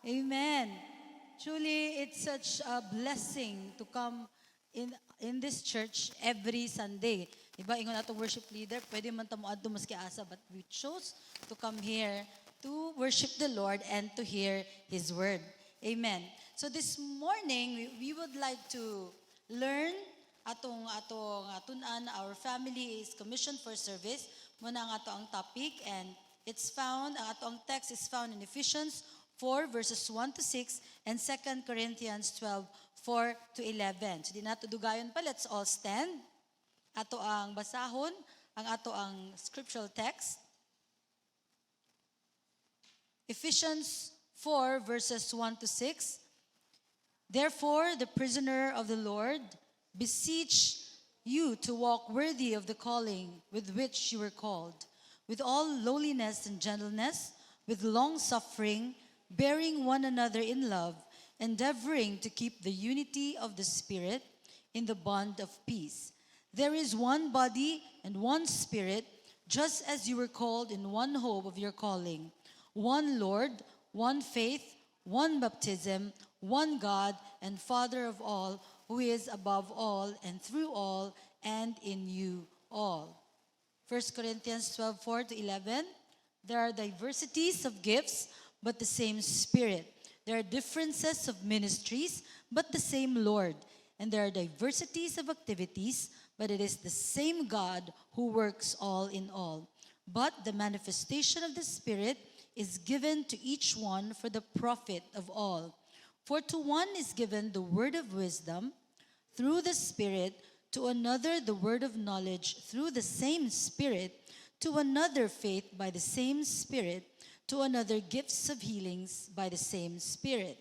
Amen. Truly, it's such a blessing to come in this church every Sunday. Diba, ingon atong worship leader, pwede man tamo adto maski asa, but we chose to come here to worship the Lord and to hear His word. Amen. So this morning, we would like to learn atong tunan. Our family is commissioned for service. Muna ang ato ang topic, and ang ato ang text is found in Ephesians 4 verses 1 to 6 and 2 Corinthians 12, 4 to 11. So di nato dugayon pa, let's all stand. Ato ang basahon, ang ato ang scriptural text. Ephesians 4 verses 1 to 6. Therefore, the prisoner of the Lord, beseech you to walk worthy of the calling with which you were called, with all lowliness and gentleness, with long suffering, bearing one another in love, endeavoring to keep the unity of the Spirit in the bond of peace. There is one body and one Spirit, just as you were called in one hope of your calling, one Lord, one faith, one baptism, one God and Father of all, who is above all and through all and in you all. 1 Corinthians 12, 4 to 11. There are diversities of gifts, but the same Spirit. There are differences of ministries, but the same Lord. And there are diversities of activities, but it is the same God who works all in all. But the manifestation of the Spirit is given to each one for the profit of all. For to one is given the word of wisdom through the Spirit, to another the word of knowledge through the same Spirit, to another faith by the same Spirit, to another gifts of healings by the same Spirit,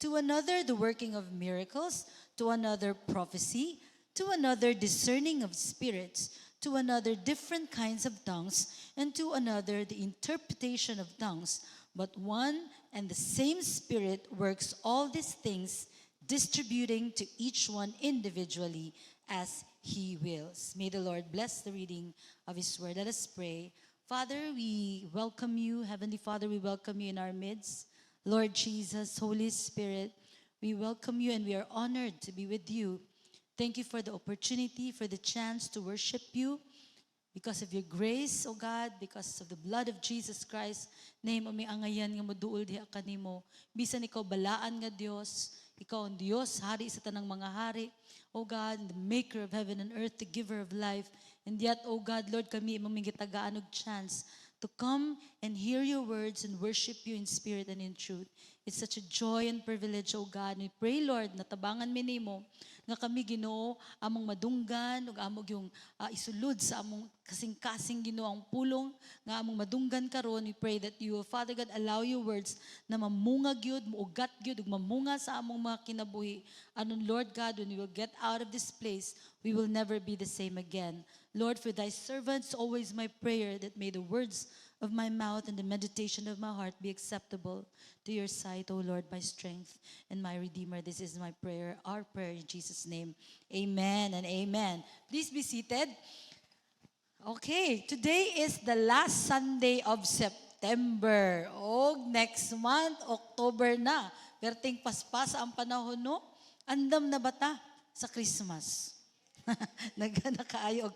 to another the working of miracles, to another prophecy, to another discerning of spirits, to another different kinds of tongues, and to another the interpretation of tongues. But one and the same Spirit works all these things, distributing to each one individually as He wills. May the Lord bless the reading of His word. Let us pray. Father, we welcome you. Heavenly Father, we welcome you in our midst. Lord Jesus, Holy Spirit, we welcome you and we are honored to be with you. Thank you for the opportunity, for the chance to worship you. Because of your grace, O God, because of the blood of Jesus Christ, name umi angayan nga moduol diha kanimo. Bisan ikaw balaan nga Dios, ikaw ang Dios, hari sa tanang mga hari. O God, the maker of heaven and earth, the giver of life. And yet, O God, Lord, kami mamingitagaan og chance to come and hear your words and worship you in spirit and in truth. It's such a joy and privilege, O God. We pray, Lord, natabangan mi nimo nga kami Ginoo among madunggan ug among yung isulod sa among kasing-kasing Ginoo ang pulong nga among madunggan karon. We pray that you, Father God, allow your words na mamunga gyud, muugat gyud ug mamunga sa among mga kinabuhi. Anon Lord God, when we will get out of this place, we will never be the same again. Lord, for thy servants, always my prayer that may the words of my mouth and the meditation of my heart be acceptable to your sight, O Lord, my strength and my Redeemer. This is my prayer, our prayer in Jesus' name. Amen and amen. Please be seated. Okay, today is the last Sunday of September. Next month, October na. Perting paspas ang panahon, no? Andam na bata sa Christmas. Nagkanakaayog.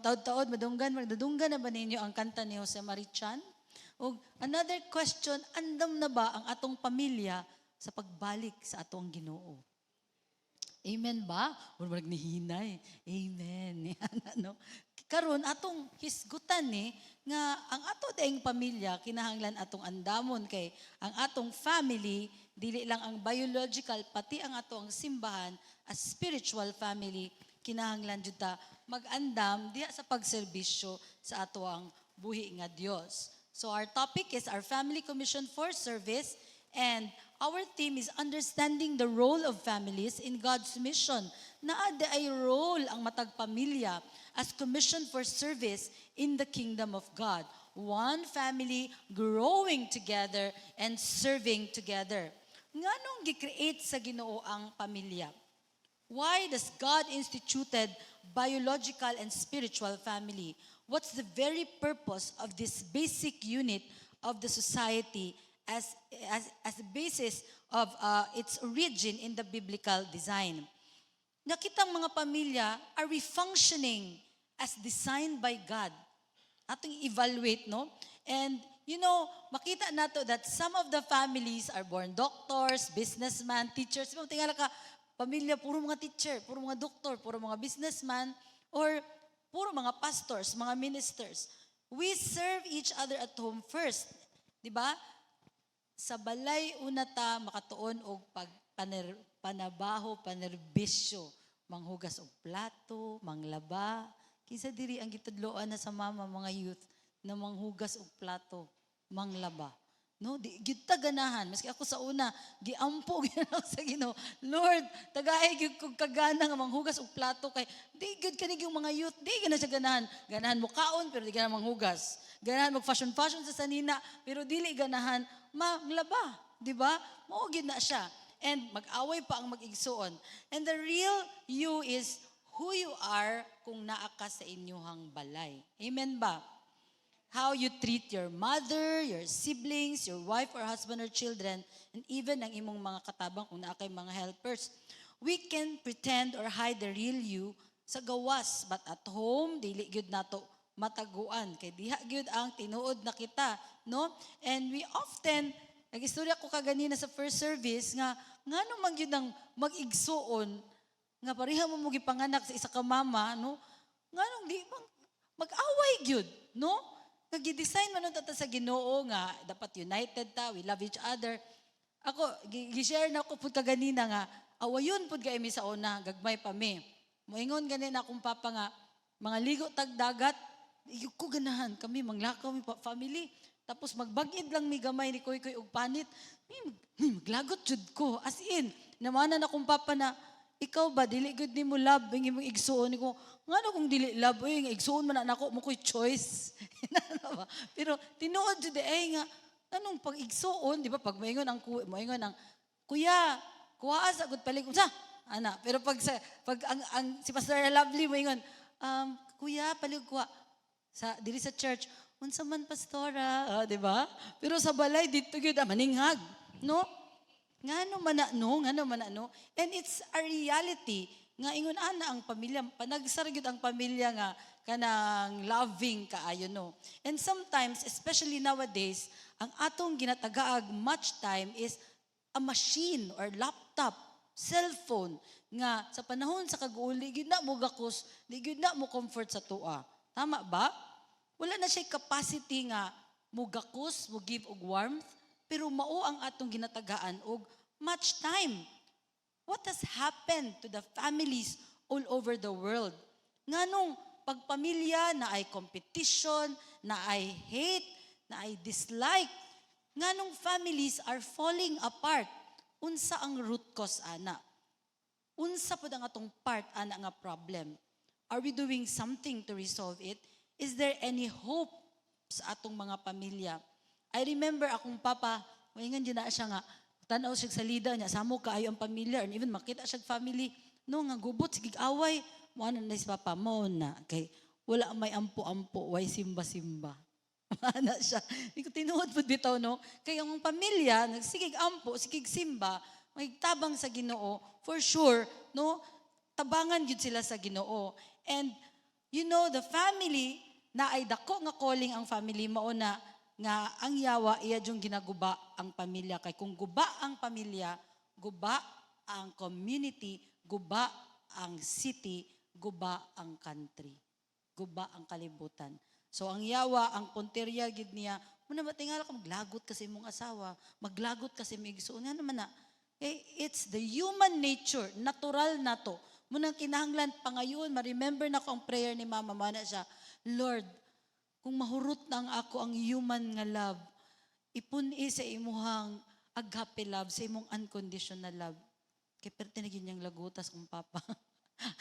Taod-taod, madunggan na ba ninyo ang kanta ni Jose Marichan? O another question, andam na ba ang atong pamilya sa pagbalik sa atong Ginoo? Amen ba? Wala nagnihinay. Amen. Ano? Karon atong hisgutan nga ang ato daing pamilya kinahanglan atong andamon kay ang atong family dili lang ang biological pati ang atong simbahan as spiritual family kinahanglan jud ta mag-andam diha sa pagserbisyo sa ato ang buhi nga Dios. So our topic is our family commission for service, and our theme is understanding the role of families in God's mission. Naa ay role ang matag pamilya as commissioned for service in the kingdom of God. One family growing together and serving together. Nganong gi-create sa Ginoo ang pamilya? Why does God instituted biological and spiritual family? What's the very purpose of this basic unit of the society as the basis of its origin in the biblical design. Nakitang mga pamilya, are we functioning as designed by God? Atong evaluate, no? And makita nato that some of the families are born doctors, businessmen, teachers. Tingala ka, pamilya, puro mga teacher, puro mga doktor, puro mga businessman, or puro mga pastors, mga ministers. We serve each other at home first. Di ba? Sa balay una ta makatuon og panabaho, panerbisyo, manghugas og plato, manglaba. Kinsa diri ang gitudloan na sa mama mga youth na manghugas og plato, manglaba. No, di gyud ta ganahan. Maski ako sa una, giampo gyud ako sa Ginoo. Lord, tagaay gyud kog kagana nga manghugas og plato kay di gyud kanig yung mga youth, di gyud na sa ganahan. Ganahan mo kaon pero di ganahan manghugas. Ganahan mag fashion sa sanina pero dili ganahan manglaba, di ba? Mao gyud na siya. And mag-away pa ang mag-igsuon. And the real you is who you are kung naa ka sa inyuhang balay. Amen ba? How you treat your mother, your siblings, your wife or husband or children, and even ang imong mga katabang kung naa kay mga helpers. We can pretend or hide the real you sa gawas, but at home, dili gyud nato mataguan. Kay diha gyud ang tinuod na kita, no? And we often, nag-istorya ko kaganina sa first service, nga ngano man gyud ang mag-igsuon, nga pareha mo mo gipanganak sa isa ka mama, no? Nganong di mag-away gyud, no? Nag-design man ta sa Ginoo nga dapat united ta, we love each other. Ako gi-share na ko pud kaganina nga awayon pud kay mi sa una, gagmay pa mi. Moingon ganin akong papa nga mga ligo tag dagat, iyo ko ganahan kami manglakaw mi family. Tapos magbag-id lang mi gamay ni Koy og panit. Maglagot jud ko as in. Namanan akong papa na ikaw ba dili gud nimo love ang imong igsuon ko. Ngano kung dili love oy nga igsuon man na nako mo koy choice. Pero tinuod jud ay nga anong pag igsuon, di ba? Pag moingon ang kuya, kuha sa gud palig unsa? Ana, pero pag ang si Pastor Lovely moingon, kuya palig kuha sa diri sa church, unsa man pastora, di ba? Pero sa balay dito gyud maninghag, no? Ngano man na no? And it's a reality nga ingon ana ang pamilya, panagsargyud ang pamilya nga kanang loving kaayo, no? And sometimes, especially nowadays, ang atong ginatagaag much time is a machine or laptop, cellphone, nga sa panahon sa kag-uli, gyud na mo gakos, di gyud na mo comfort sa tua. Tama ba? Wala na siya capacity nga mo gakos, mo give og warmth, pero mao ang atong ginatagaan og much time. What has happened to the families all over the world? Nganong pagpamilya na ay competition, na ay hate, na ay dislike, nganong families are falling apart. Unsa ang root cause ana? Unsa pud ang atong part ana nga problem? Are we doing something to resolve it? Is there any hope sa atong mga pamilya? I remember akong papa, mayngan din na siya nga, tanaw siya sa lida niya, samo kaayo ang pamilya, and even makita siya family, no, nga gubot, sigig away, mo na si papa, mo na, kay wala may ampo-ampo, way simba-simba. Mana siya. Hindi ko tinuod po bitaw, no? Kaya ang pamilya, nagsigig ampo, sigig simba, magtabang sa Ginoo, for sure, no? Tabangan yun sila sa Ginoo. And, the family, na ay dako nga calling ang family, mauna, nga ang yawa iya yung ginaguba ang pamilya. Kay kung guba ang pamilya, guba ang community, guba ang city, guba ang country, guba ang kalibutan. So ang yawa, ang punteriya gid niya, muna ba tingala ka maglagot kasi mong asawa, maglagot kasi may igsuon nga naman na. It's the human nature, natural na to. Munang kinahanglan pangayon, ma-remember na ko ang prayer ni Mama, mana siya, Lord, kung mahurot na ang ako ang human nga love, ipuni sa imuhang agape love, sa imong unconditional love. Kay perte na niyang lagutas kung papa.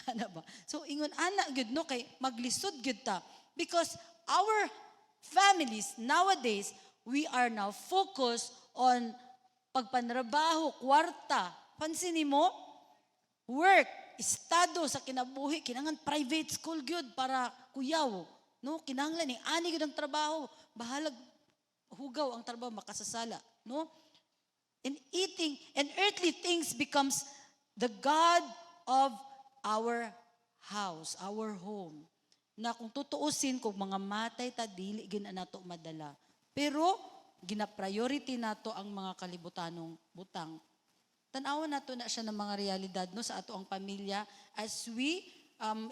Ano ba? So, ingon, ana, good, no? Kay maglisod, good ta. Because our families, nowadays, we are now focused on pagpanrabaho, kwarta. Pansinin mo, work, estado sa kinabuhi, kinangan private school, good, para kuyaw. No, kinahanglan ni ani gud ang trabaho, bahalag hugaw ang trabaho makasasala, no? And eating and earthly things becomes the God of our house, our home. Na kung tutuusin, kung mga matay ta, dili gina nato madala. Pero, gina-priority nato ang mga kalibutanong butang. Tanawan nato na siya ng mga realidad no, sa ato ang pamilya as we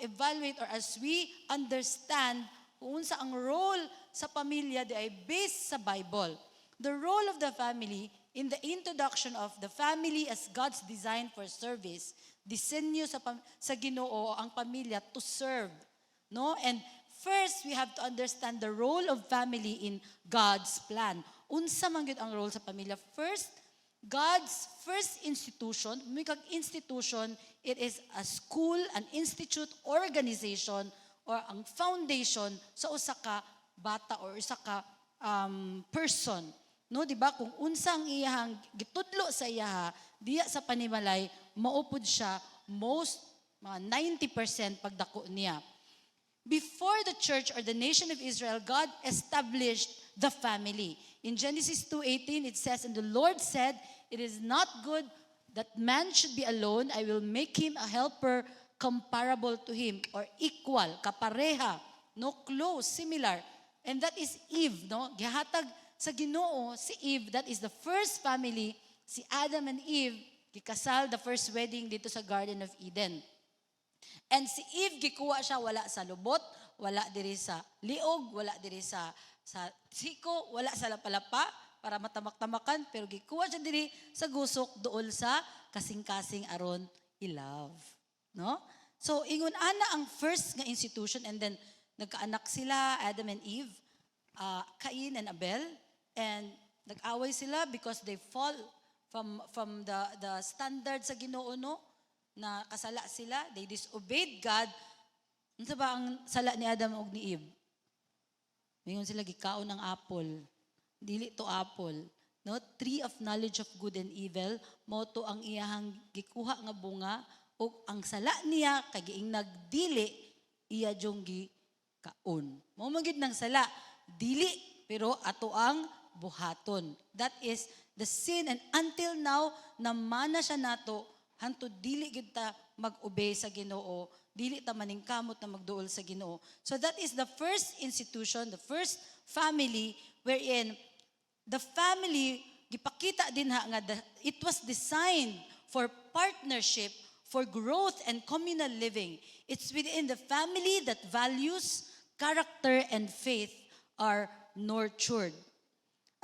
evaluate or as we understand kung unsa ang role sa pamilya di ay based sa Bible. The role of the family in the introduction of the family as God's design for service, disenyo sa Ginoo ang pamilya to serve, no? And first we have to understand the role of family in God's plan. Unsa man gyud ang role sa pamilya? First, God's first institution, institution, it is a school, an institute, organization, or ang foundation sa usa ka bata or usa ka person. No, di ba? Kung unsang iyahang gitudlo sa iyaha, diya sa panimalay, maupod siya most, mga 90% pagdako niya. Before the church or the nation of Israel, God established the family. In Genesis 2:18, it says, "And the Lord said, it is not good that man should be alone. I will make him a helper comparable to him," or equal, kapareha, no, close, similar. And that is Eve, no? Gihatag sa Ginoo si Eve, that is the first family, si Adam and Eve, gikasal, the first wedding dito sa Garden of Eden. And si Eve, gikuha siya, wala sa lubot, wala diri sa liog, wala diri sa siko, wala sa lapalapa, para matamak-tamakan, pero gikuha siya diri sa gusok, dool sa kasing-kasing aron i-love. No? So, ingon ana ang first nga institution, and then nagkaanak sila, Adam and Eve, Cain and Abel, and nag-away sila because they fall from the standard sa Ginoo, no? Na kasala sila, they disobeyed God. Ano ba ang sala ni Adam ug ni Eve? Mayroon sila gikaon ng apple. Dili to apple. No? Tree of knowledge of good and evil. Moto ang iyahang gikuha nga bunga. O ang sala niya, kagiing nagdili, iya jong gikaon. Mamagid ng sala, dili, pero ato ang buhaton. That is the sin. And until now, namana siya nato, hanto dili gid ta mag-obey sa Ginoo, dili ta maningkamot na magduol sa Ginoo. So that is the first institution, the first family wherein the family gipakita din nga it was designed for partnership, for growth and communal living. It's within the family that values, character and faith are nurtured.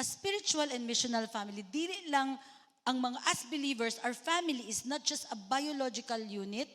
A spiritual and missional family, dili lang ang mga as believers, our family is not just a biological unit.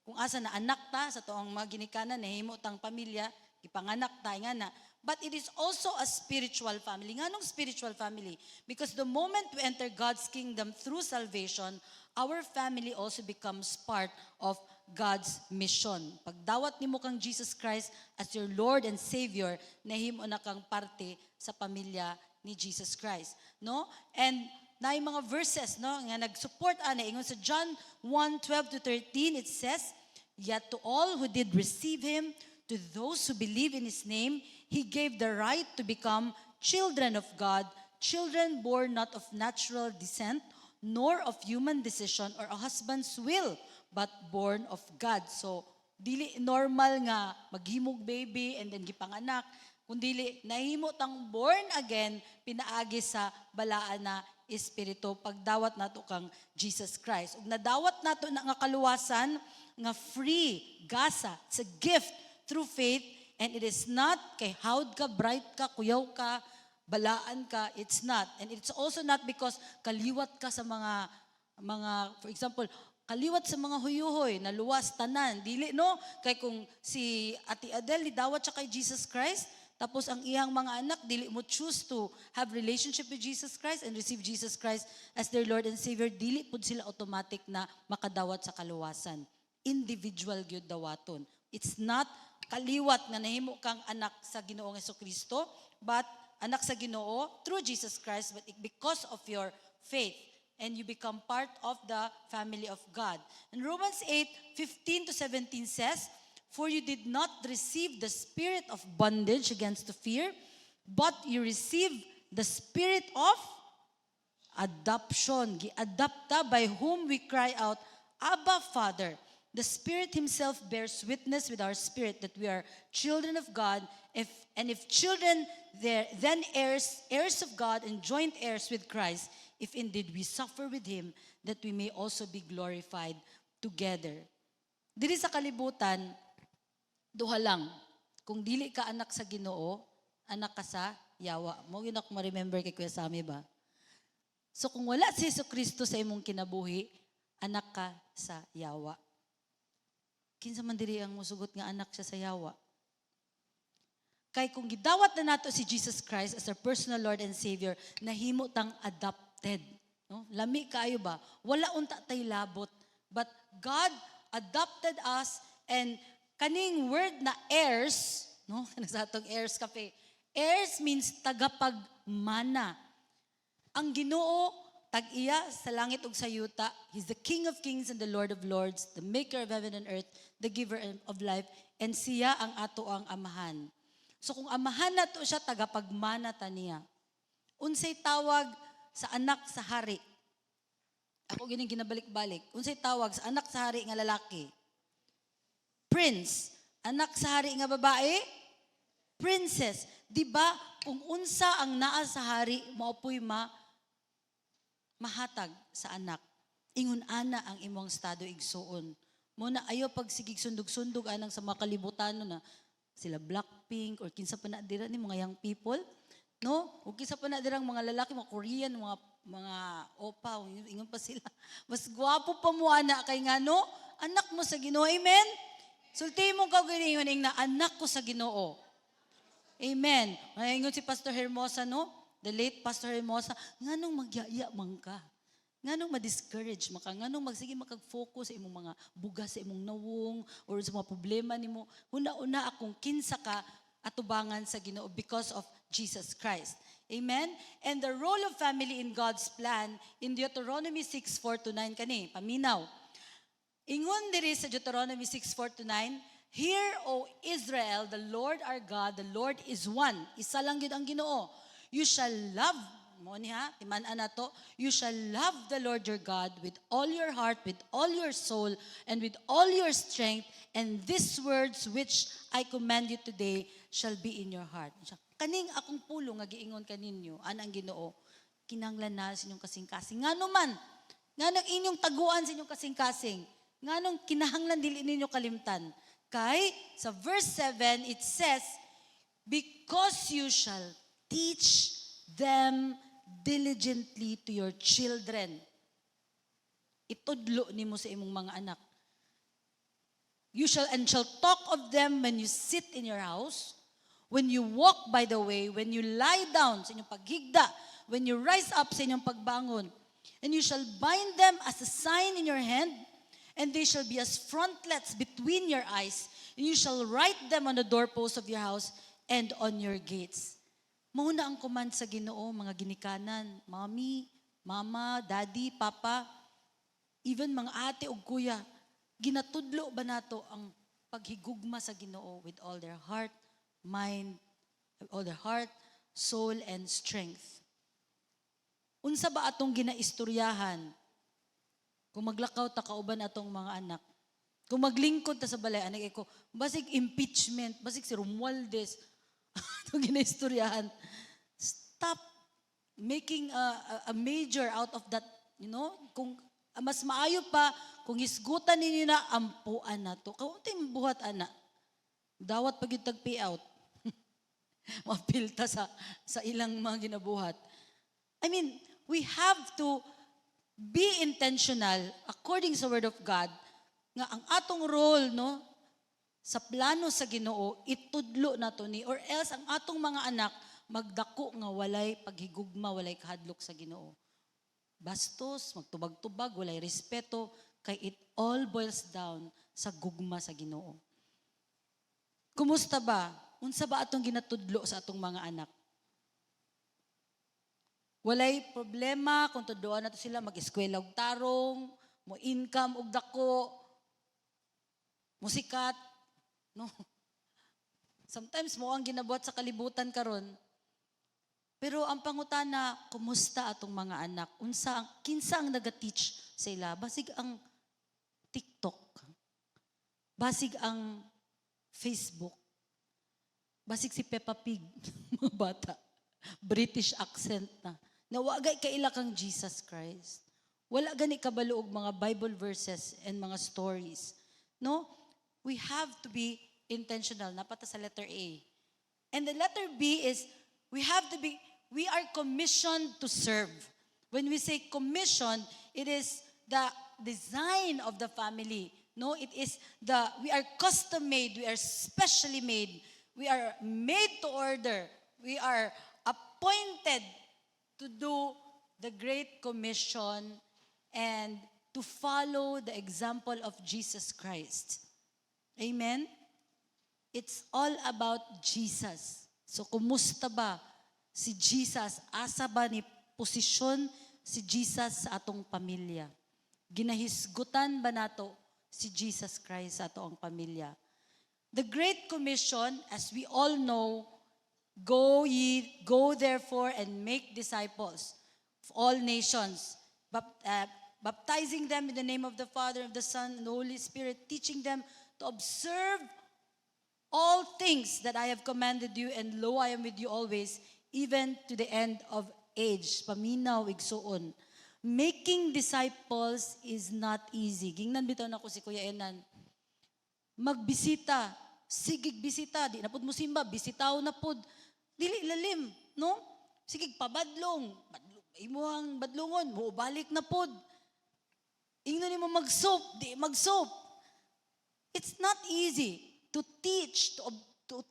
Kung asa na anak ta, sa toong mga ginikanan, nahimo tang pamilya, ipanganak ta, nga na. But it is also a spiritual family. Nga nung spiritual family? Because the moment we enter God's kingdom through salvation, our family also becomes part of God's mission. Pagdawat nimo kang Jesus Christ as your Lord and Savior, nahimo na kang parte sa pamilya ni Jesus Christ. No? And na yung mga verses, no, nga nag-support ana, ingon sa John 1:12-13, it says, "Yet to all who did receive him, to those who believe in his name, he gave the right to become children of God, children born not of natural descent, nor of human decision or a husband's will, but born of God." So, dili normal nga maghimog baby and then gipanganak, kundili nahimo tang born again, pinaagi sa balaan na Espiritu, pagdawat nato kang Jesus Christ. Ug nadawat nato na nga kaluwasan, nga free, gasa, it's a gift through faith, and it is not kay hawd ka, bright ka, kuyaw ka, balaan ka, it's not. And it's also not because kaliwat ka sa mga for example, kaliwat sa mga huyuhoy, naluwas, tanan, dili, no? Kay kung si Ate Adele, dawat siya kay Jesus Christ, tapos ang iyang mga anak, dili mo choose to have relationship with Jesus Christ and receive Jesus Christ as their Lord and Savior, dili pud sila automatic na makadawat sa kaluwasan. Individual gyud dawaton. It's not kaliwat nga nahimo kang anak sa Ginoong Jesucristo, but anak sa Ginoo through Jesus Christ, but because of your faith, and you become part of the family of God. And Romans 8:15-17 says, "For you did not receive the spirit of bondage against the fear, but you received the spirit of adoption, gi-adapta by whom we cry out, Abba, Father. The Spirit Himself bears witness with our spirit that we are children of God. If children, then heirs of God and joint heirs with Christ, if indeed we suffer with Him, that we may also be glorified together. Diri sa kalibutan, duha lang. Kung dili ka anak sa Ginoo, anak ka sa yawa. Mo yun ako ma-remember kay Kuya Sammy ba? So kung wala si Jesucristo sa imong kinabuhi, anak ka sa yawa. Kinsa man diri ang musugot nga anak siya sa yawa. Kay kung gidawat na nato si Jesus Christ as our personal Lord and Savior, nahimo tang adopted. No? Lami kaayo ba? Wala unta tay labot. But God adopted us, and kaning word na heirs, no? Sa atong heirs kape. Heirs means tagapagmana. Ang Ginoo tag-iya sa langit ug sa yuta. He's the King of Kings and the Lord of Lords, the maker of heaven and earth, the giver of life, and siya ang ato ang amahan. So kung amahan nato siya, tagapagmana ta niya. Unsay tawag sa anak sa hari? Ako gining ginabalik-balik. Unsay tawag sa anak sa hari nga lalaki? Prince. Anak sa hari nga babae? Princess. Di ba kung unsa ang naa sa hari, maopoy mahatag sa anak. Ingon ana ang imong estado igsuon. Muna ayo pag sigig sundog-sundog anang sa mga kalibutan na sila Blackpink or kinsa pa na dira ni mga young people, no? O kinsa pa na dirang mga lalaki, mga Korean, mga opa, ingon pa sila. Mas gwapo pa mo ana kay ngano, anak mo sa Ginoo. Amen. Sulti mo ka giniyon na anak ko sa Ginoo. Amen. Ingon si Pastor Hermosa, no? The late Pastor Hermosa, nganong magyaya man ka? Nganong ma-discourage maka? Nganong magsige makag-focus sa imong mga bugas sa imong nawong or sa mga problema nimo? Una-una akong kinsa ka atubangan sa Ginoo because of Jesus Christ. Amen? And the role of family in God's plan in Deuteronomy 6:4-9 kani, paminaw. Ingon diri sa Deuteronomy 6:4-9, Hear, O Israel, the Lord our God, the Lord is one. Isa lang yun ang Ginoo. You shall love, mo niya, timan-an na to, you shall love the Lord your God with all your heart, with all your soul, and with all your strength, and these words which I command you today shall be in your heart. Kaning akong pulo nga giingon kaninyo, anang Ginoo, kinahanglan na sa inyong kasing-kasing. Ngano man, nganong inyong taguan sa inyong kasing-kasing, nganong kinahanglan dili ninyo kalimtan. Kay, sa verse 7, it says, because you shall teach them diligently to your children. Itudlo nimo sa imong mga anak. You shall talk of them when you sit in your house, when you walk by the way, when you lie down sa inyong paghigda, when you rise up sa inyong pagbangon. And you shall bind them as a sign in your hand, and they shall be as frontlets between your eyes, and you shall write them on the doorposts of your house and on your gates. Mauna ang command sa Ginoo, mga ginikanan, mami, mama, daddy, papa, even mga ate o kuya, ginatudlo ba nato ang paghigugma sa Ginoo with all their heart, mind, all their heart, soul, and strength? Unsa ba atong ginaistoryahan? Kung maglakaw ta kauban atong mga anak, kung maglingkod ta sa balay, anak ko, basig impeachment, basig si Romualdez, itong ginaistoryahan. Stop making a major out of that, you know? Kung mas maayo pa, kung hisgutan ninyo na, ampuan na to. Kaunting buhat, ana. Dawat pag yung tag-payout. Mapilta sa ilang mga ginabuhat. I mean, we have to be intentional according sa Word of God nga ang atong role, no, sa plano sa Ginoo, itudlo na to ni, or else ang atong mga anak magdako nga walay paghigugma, walay kahadlok sa Ginoo. Bastos, magtubag-tubag, walay respeto, kay it all boils down sa gugma sa Ginoo. Kumusta ba? Unsa ba atong ginatudlo sa atong mga anak? Walay problema kung tudloan nato sila mag-eskwela og tarong, mo income og dako, musikat, no? Sometimes mo ang ginabuhat sa kalibutan karon. Pero ang pangutana, kumusta atong mga anak? Kinsa ang naga-teach sa ila? Basig ang TikTok. Basig ang Facebook. Basig si Peppa Pig, mga bata. British accent na. Nawagay kaila kang Jesus Christ. Wala gani kabaluog mga Bible verses and mga stories. No? We have to be intentional. Napata sa letter A. And the letter B is, we are commissioned to serve. When we say commission, it is the design of the family. No, it is we are custom made, we are specially made, we are made to order, we are appointed to do the Great Commission and to follow the example of Jesus Christ. Amen? It's all about Jesus. So, kumusta ba si Jesus? Asa ba ni posisyon si Jesus sa atong pamilya? Ginahisgutan ba nato si Jesus Christ sa atong pamilya? The Great Commission, as we all know, go therefore and make disciples of all nations, baptizing them in the name of the Father, of the Son, and the Holy Spirit, teaching them to observe all things that I have commanded you, and lo, I am with you always, even to the end of age. Paminaw, igsuon. Making disciples is not easy. Gingnan bitaw na ko si Kuya Enan. Magbisita, sigig bisita, di na pud mo simba, bisitaw na pud. Dili lalim, no? Sigig pabadlong, imo ang badlongon, mo balik na pud. Ingnon nimo mag-soap, di mag-soap. It's not easy to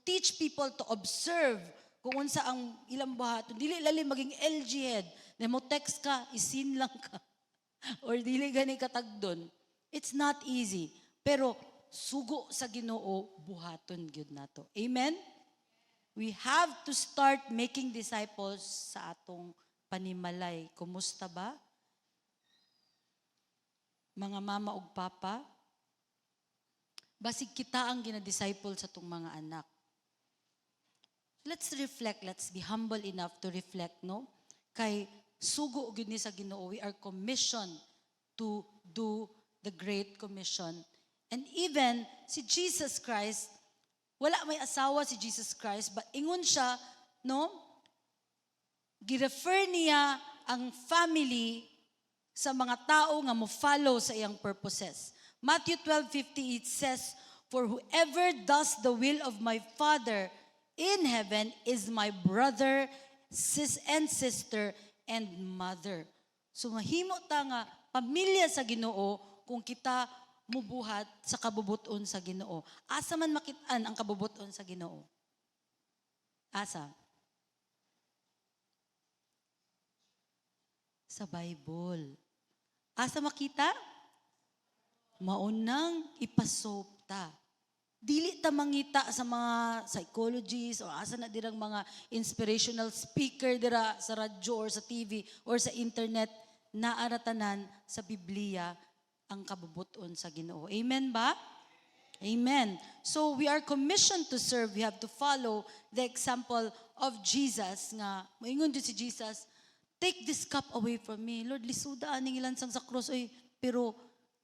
teach people to observe kung unsa ang ilang buhaton. Dili lalim maging LG head. Na mo text ka, isin lang ka. Or dili gani katagdon. It's not easy. Pero sugo sa Ginoo buhaton gyud nato. Amen? We have to start making disciples sa atong panimalay. Kumusta ba? Mga mama ug papa, basig kita ang gina-disciple sa atong mga anak. Let's reflect, let's be humble enough to reflect, no? Kay sugo gyud ni sa Ginoo, we are commissioned to do the Great Commission. And even si Jesus Christ, wala may asawa si Jesus Christ, but ingon siya, no? Girefer niya ang family sa mga tao nga mo follow sa iyang purposes. Matthew 12:58 says, "For whoever does the will of my Father in heaven is my brother, and sister, and mother." So mahimo ta nga pamilya sa Ginoo kung kita mubuhat sa kabubuton sa Ginoo. Asa man makit-an ang kabubuton sa Ginoo? Asa? Sa Bible. Asa makita? Maunang ipasop ta. Dili ta mangita sa mga psychologists o asa na dirang mga inspirational speaker dira sa radyo or sa TV or sa internet na aratanan sa Biblia ang kabubuton sa Ginoo. Amen ba? Amen. So we are commissioned to serve. We have to follow the example of Jesus nga moingon jud si Jesus, "Take this cup away from me. Lord, lisuda aning ilansang sa cross oy, pero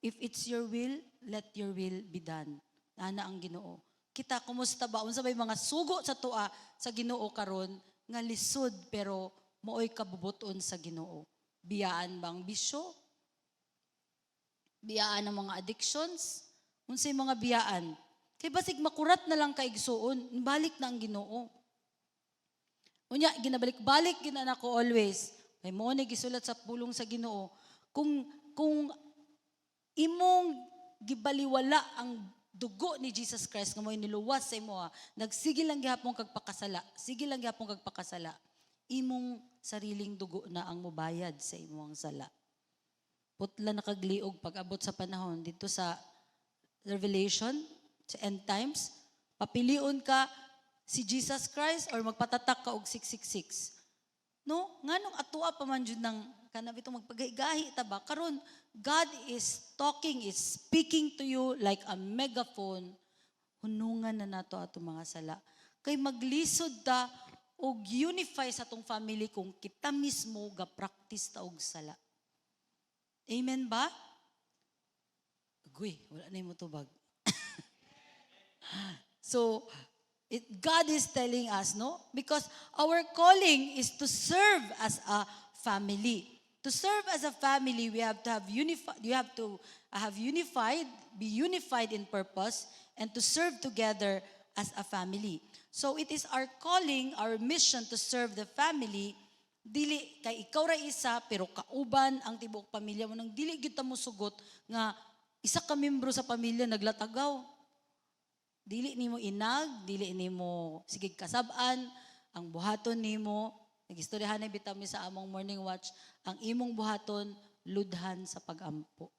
if it's your will, let your will be done." Ana ang Ginoo. Kita kumusta ba unsa bay mga sugo sa tua sa Ginoo karon nga lisod pero mooy kabubuton sa Ginoo? Biyaan bang bisyo? Biyaan ng mga addictions? Unsay mga biyaan? Kay basig makurat na lang kaigsuon, balik na ang Ginoo. Unya ginabalik-balik ginana ko always. Kay mo ni gisulat sa pulong sa Ginoo, kung imong gibaliwala ang dugo ni Jesus Christ nga mo'y niluwas sa imo, nagsige lang gihapon kag pakasala. Sige lang gihapon kag pakasala. Imong sariling dugo na ang mubayad sa imong sala. Putla na kagliog pag-abot sa panahon dito sa Revelation, sa end times, papilion ka si Jesus Christ or magpatatak ka og 666. No? Nganong atua pa man jud nang kanab itong magpagahigahi ta ba? Karon God is talking, is speaking to you like a megaphone. Hunungan na nato ato mga sala. Kay maglisod ta o unify sa tong family kung kita mismo ga practice ta og sala. Amen ba? Guy, wala na mo tubag. So, God is telling us, no? Because our calling is to serve as a family. To serve as a family, we have to have unified. You have to have unified, be unified in purpose, and to serve together as a family. So it is our calling, our mission to serve the family. Dili kay ikaw ra isa pero kauban ang tibuok pamilya mo nang dili gyud ta mo sugot nga isa ka membro sa pamilya naglatagaw. Dili nimo inag, dili nimo sige kasab-an ang buhaton nimo. Nagistoryahan na bitaw mi sa among morning watch, ang imong buhaton ludhan sa pag-ampo.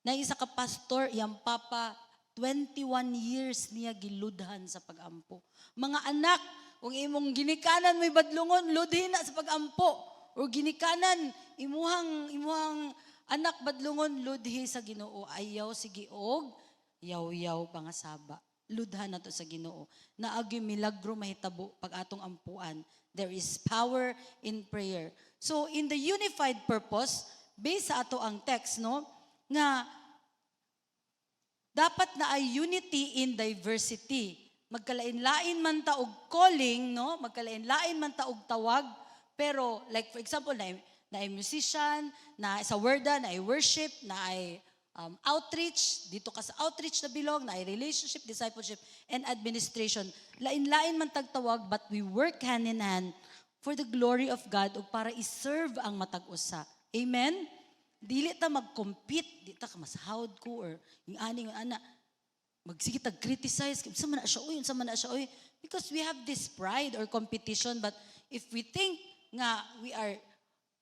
Na isa ka pastor, iyang papa 21 years niya giludhan sa pag-ampo. Mga anak, kung imong ginikanan mo'y badlungon, ludhin na sa pag-ampo. O ginikanan, imuhang anak badlungon, ludhi sa Ginoo. Ayaw sige og, yaw-yaw pangasaba. Ludhan na to sa Ginoo. Naagi milagro mahitabo pag atong ampuan. There is power in prayer. So in the unified purpose, based sa ato ang text, no, nga dapat na ay unity in diversity. Magkalain-lain man ta og calling, no? Magkalain-lain man ta og tawag, pero like for example, na ay musician, na sa worda, na ay worship, na ay outreach, dito ka sa outreach na bilog, na ay relationship, discipleship, and administration. Lain-lain man tagtawag, but we work hand in hand for the glory of God o para iserve ang matag-usa. Amen? Dili ta mag-compete, di ta ka mas hawd ko or yung aning ana magsige tag criticize unsa man na siya oy because we have this pride or competition, but if we think nga we are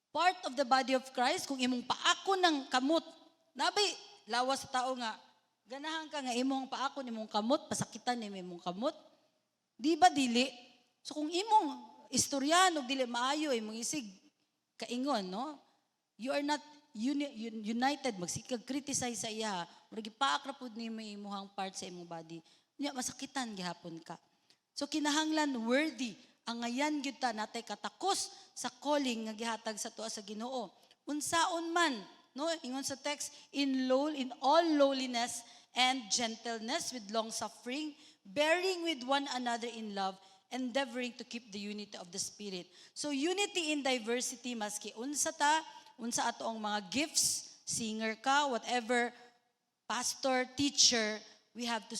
part of the body of Christ, kung imong paako ng kamot nabay lawas sa tao nga ganahan ka nga imong paako nimong kamot pasakitan ni imong kamot, di ba dili? So kung imong istoryan og dili maayo imong isig kaingon, no, you are not united, magsikag criticize sa iya, murag ipaak ra pud nimo imong part sa imong body, nya masakitan gihapon ka. So kinahanglan worthy ang ngayan gyud ta natay katakos sa calling nga gihatag sa tuwa sa Ginoo. Unsaon man, no, ingon sa text, in all lowliness and gentleness with long suffering, bearing with one another in love, endeavoring to keep the unity of the Spirit. So unity in diversity, maski unsa ato ang mga gifts, singer ka, whatever, pastor, teacher, we have to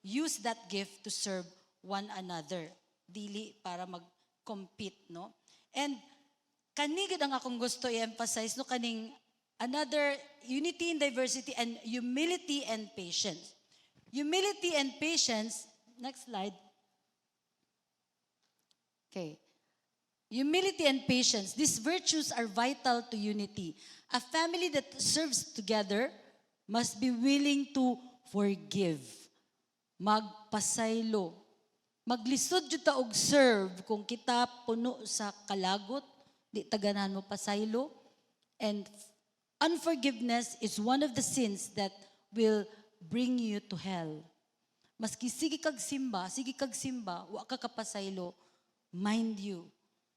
use that gift to serve one another. Dili para mag-compete, no? And kanigid ang akong gusto i-emphasize, no, kaning another unity in diversity and humility and patience. Humility and patience, next slide. Okay. Humility and patience, these virtues are vital to unity. A family that serves together must be willing to forgive, magpasaylo, maglisod jud ta og serve kung kita puno sa kalagot, di taganan mo pasaylo. And unforgiveness is one of the sins that will bring you to hell. Maski sige kag simba, wa ka kapasaylo, mind you,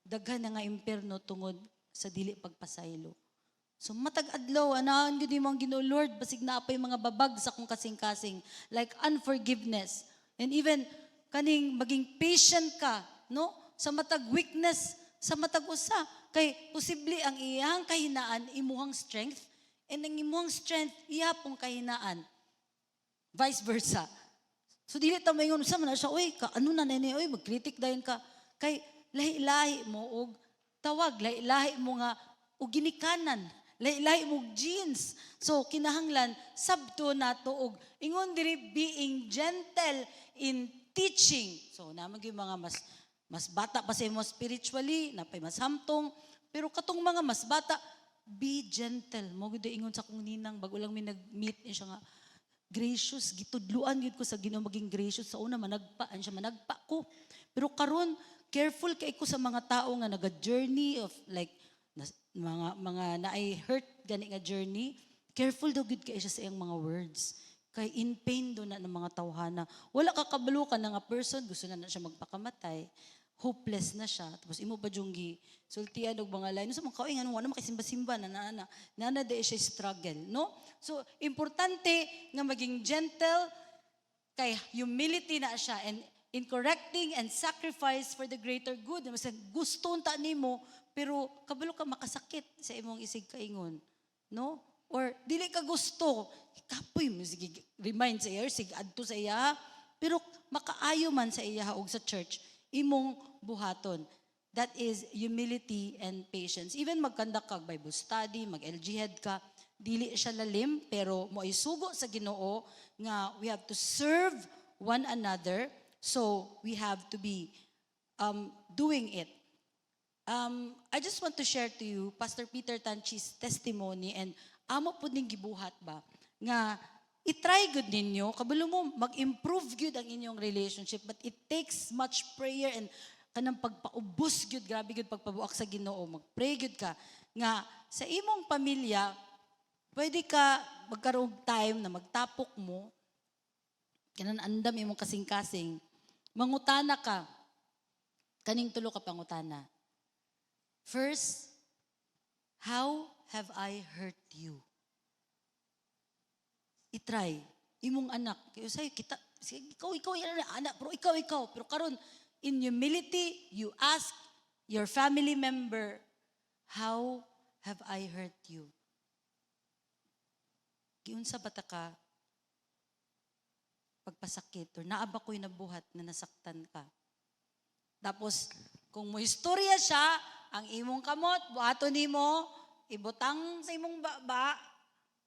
daghan na nga impierno tungod sa dili pagpasaylo. So matag adlaw anaan gyud mo ang Ginoo, Lord, basig na apay mga babag sa kong kasing-kasing like unforgiveness. And even kaning maging patient ka, no, sa matag weakness, sa matag usa kay posible ang iyang kahinaan imuhang strength and ang imuhang strength iyapong kahinaan. Vice versa. So dili ta maingon sa man siya, oy, ano na nene, oy, magkritik dayon ka kay lahi-lahi mo og tawag, lahi-lahi mo nga og ginikanan, lahi-lahi mo og genes. So kinahanglan sabto nato og ingon diri being gentle in teaching. So naman gyud mga mas bata pa sa imo spiritually, napay mas hamtong, pero katong mga mas bata, be gentle. Mo gyud ingon sa kong ninang bago lang mi nag-meet siya nga gracious, gitudluan gyud ko sa Ginoo maging gracious. Sa una managpaan siya, managpa ko. Pero karon careful kay ko sa mga tao nga naga-journey of like mga naay hurt gani nga journey. Careful daw gud kay siya sa iyang mga words. Kay in pain do na ng mga tawhana. Wala ka kabalo ka na nga person, gusto na siya magpakamatay. hopeless na siya. Tapos imo pa yung sultian og mga lain. So mga kauingan, wala makasimba-simba na de siya struggle, no? So, importante nga maging gentle, kay humility na siya, and in correcting and sacrifice for the greater good. Gusto unta nimo, pero kabalo ka makasakit sa imong isig kaingon, no? Or dili ka gusto, kapoy mo, sige, remind sa iya, sige, adto sa iya, pero makaayo man sa iya og sa church, imong buhaton. That is humility and patience. Even magkandak kag Bible study, mag-LG head ka, dili siya lalim, pero mo isugo sa Ginoo nga we have to serve one another, so we have to be doing it. I just want to share to you Pastor Peter Tanchi's testimony, and amo po ning gibuhat ba nga i-try good ninyo, kabalo mo mag-improve good ang inyong relationship, but it takes much prayer and kanang pagpaubos good, grabe good pagpabuak sa Ginoo, mag-pray good ka nga sa imong pamilya pwede ka magkaroon time na magtapok mo, kanan andam imong kasing-kasing, mangutana ka, kaning tulo ka pangutana. First, how have I hurt you? I-try. Imong anak, say kita, ikaw, anak, pero ikaw. Pero karon in humility, you ask your family member, how have I hurt you? Giunsa bata ka pagpasakit or naaba ko'y nabuhat na nasaktan ka. Tapos, kung mo istorya siya, ang imong kamot, buhaton nimo, ibutang sa imong baba,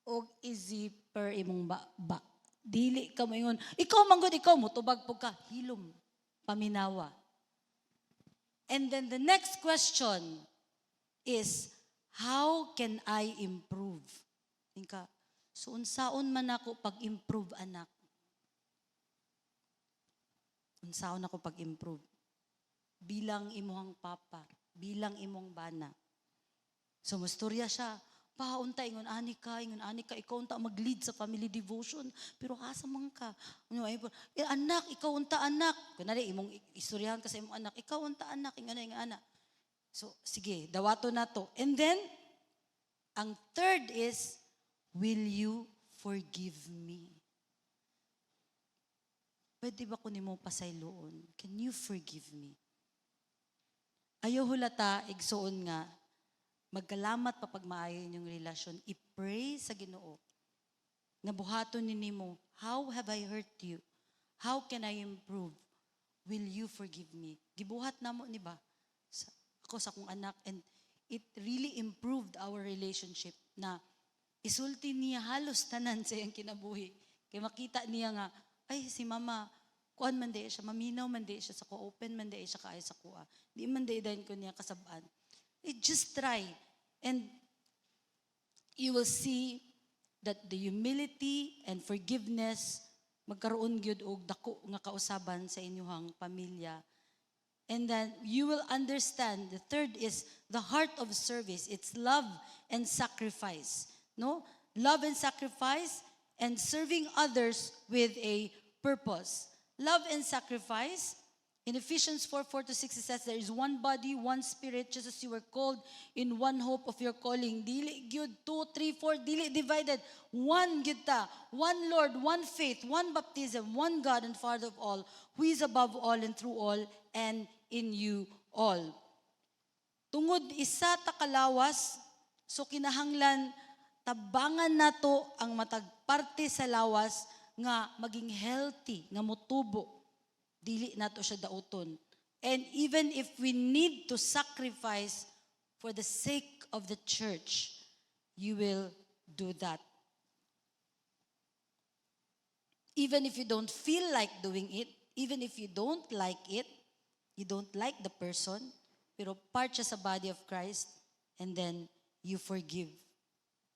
o i-zipper imong baba. Dili ka mo ingon, ikaw manggod, ikaw mo, tubag po ka, hilom, paminawa. And then the next question is, how can I improve? Tingka, so unsaon man ako pag-improve, anak? Unsaon ako pag-improve? Bilang imong papa, bilang imong bana. So mustorya siya, paunta ingon ani ka, ikaw unta mag-lead sa family devotion, pero asa man ka? Anak, ikaw unta anak. Kunwari imong istoryahan ka sa imong anak, ikaw unta anak, ingana anak. So sige, dawato na to. And then ang third is, will you forgive me? Pwede ba ko nimo pasayloon? Can you forgive me? Ayaw hulata, igsoon nga, magkalamat pa pag maayo inyong relasyon, i-pray sa Ginoo. Nabuhaton ni nimo, how have I hurt you? How can I improve? Will you forgive me? Gibuhat na mo, ni ba? Ako sa akong anak, and it really improved our relationship na isulti niya halos tanan sa iyang kinabuhi. Kaya makita niya nga, ay si mama, kuan man day siya, maminaw man day siya sa ko, open man day siya kaayo sa kuha. Di man day dahin ko niya kasabaan. Just try. And you will see that the humility and forgiveness magkaroon gyud og dako nga kausaban sa inyong pamilya. And then you will understand, the third is the heart of service. It's love and sacrifice. No? Love and sacrifice and serving others with a purpose. Love and sacrifice. In Ephesians 4:4-6, it says, there is one body, one spirit, just as you were called in one hope of your calling. Dili gyud 2, 3, 4, dili divided. One gyud ta, one Lord, one faith, one baptism, one God and Father of all, who is above all and through all and in you all. Tungod isa ta kalawas, so kinahanglan tabangan nato ang matag parte sa lawas nga maging healthy, nga motubo. Dili nato siya dauton. And even if we need to sacrifice for the sake of the church, you will do that. Even if you don't feel like doing it, even if you don't like it, you don't like the person, pero part siya sa body of Christ, and then you forgive.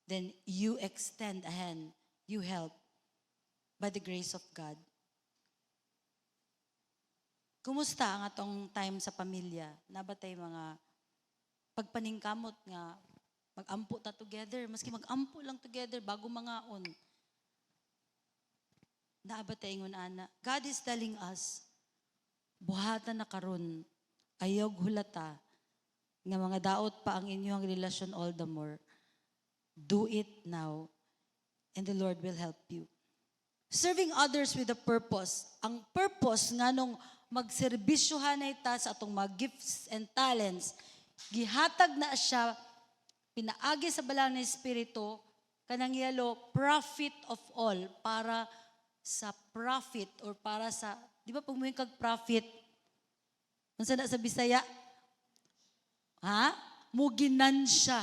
Then you extend a hand, you help by the grace of God. Kumusta ang atong time sa pamilya? Nabatay mga pagpaningkamot nga mag-ampo ta together, maski mag-ampo lang together bago mangaon. Naabatay ingon ana. God is telling us, buhatan na karon ayaw hulata, nga mga daot pa ang inyong relasyon all the more. Do it now, and the Lord will help you. Serving others with a purpose. Ang purpose nga nung magserbisyohan na ita sa atong mga gifts and talents, gihatag na siya, pinaagi sa balang ng Espiritu, kanang yalo, profit of all, para sa profit or para sa, di ba pag mo yung kag-profit, ano na sa Bisaya? Ha? Muginansya.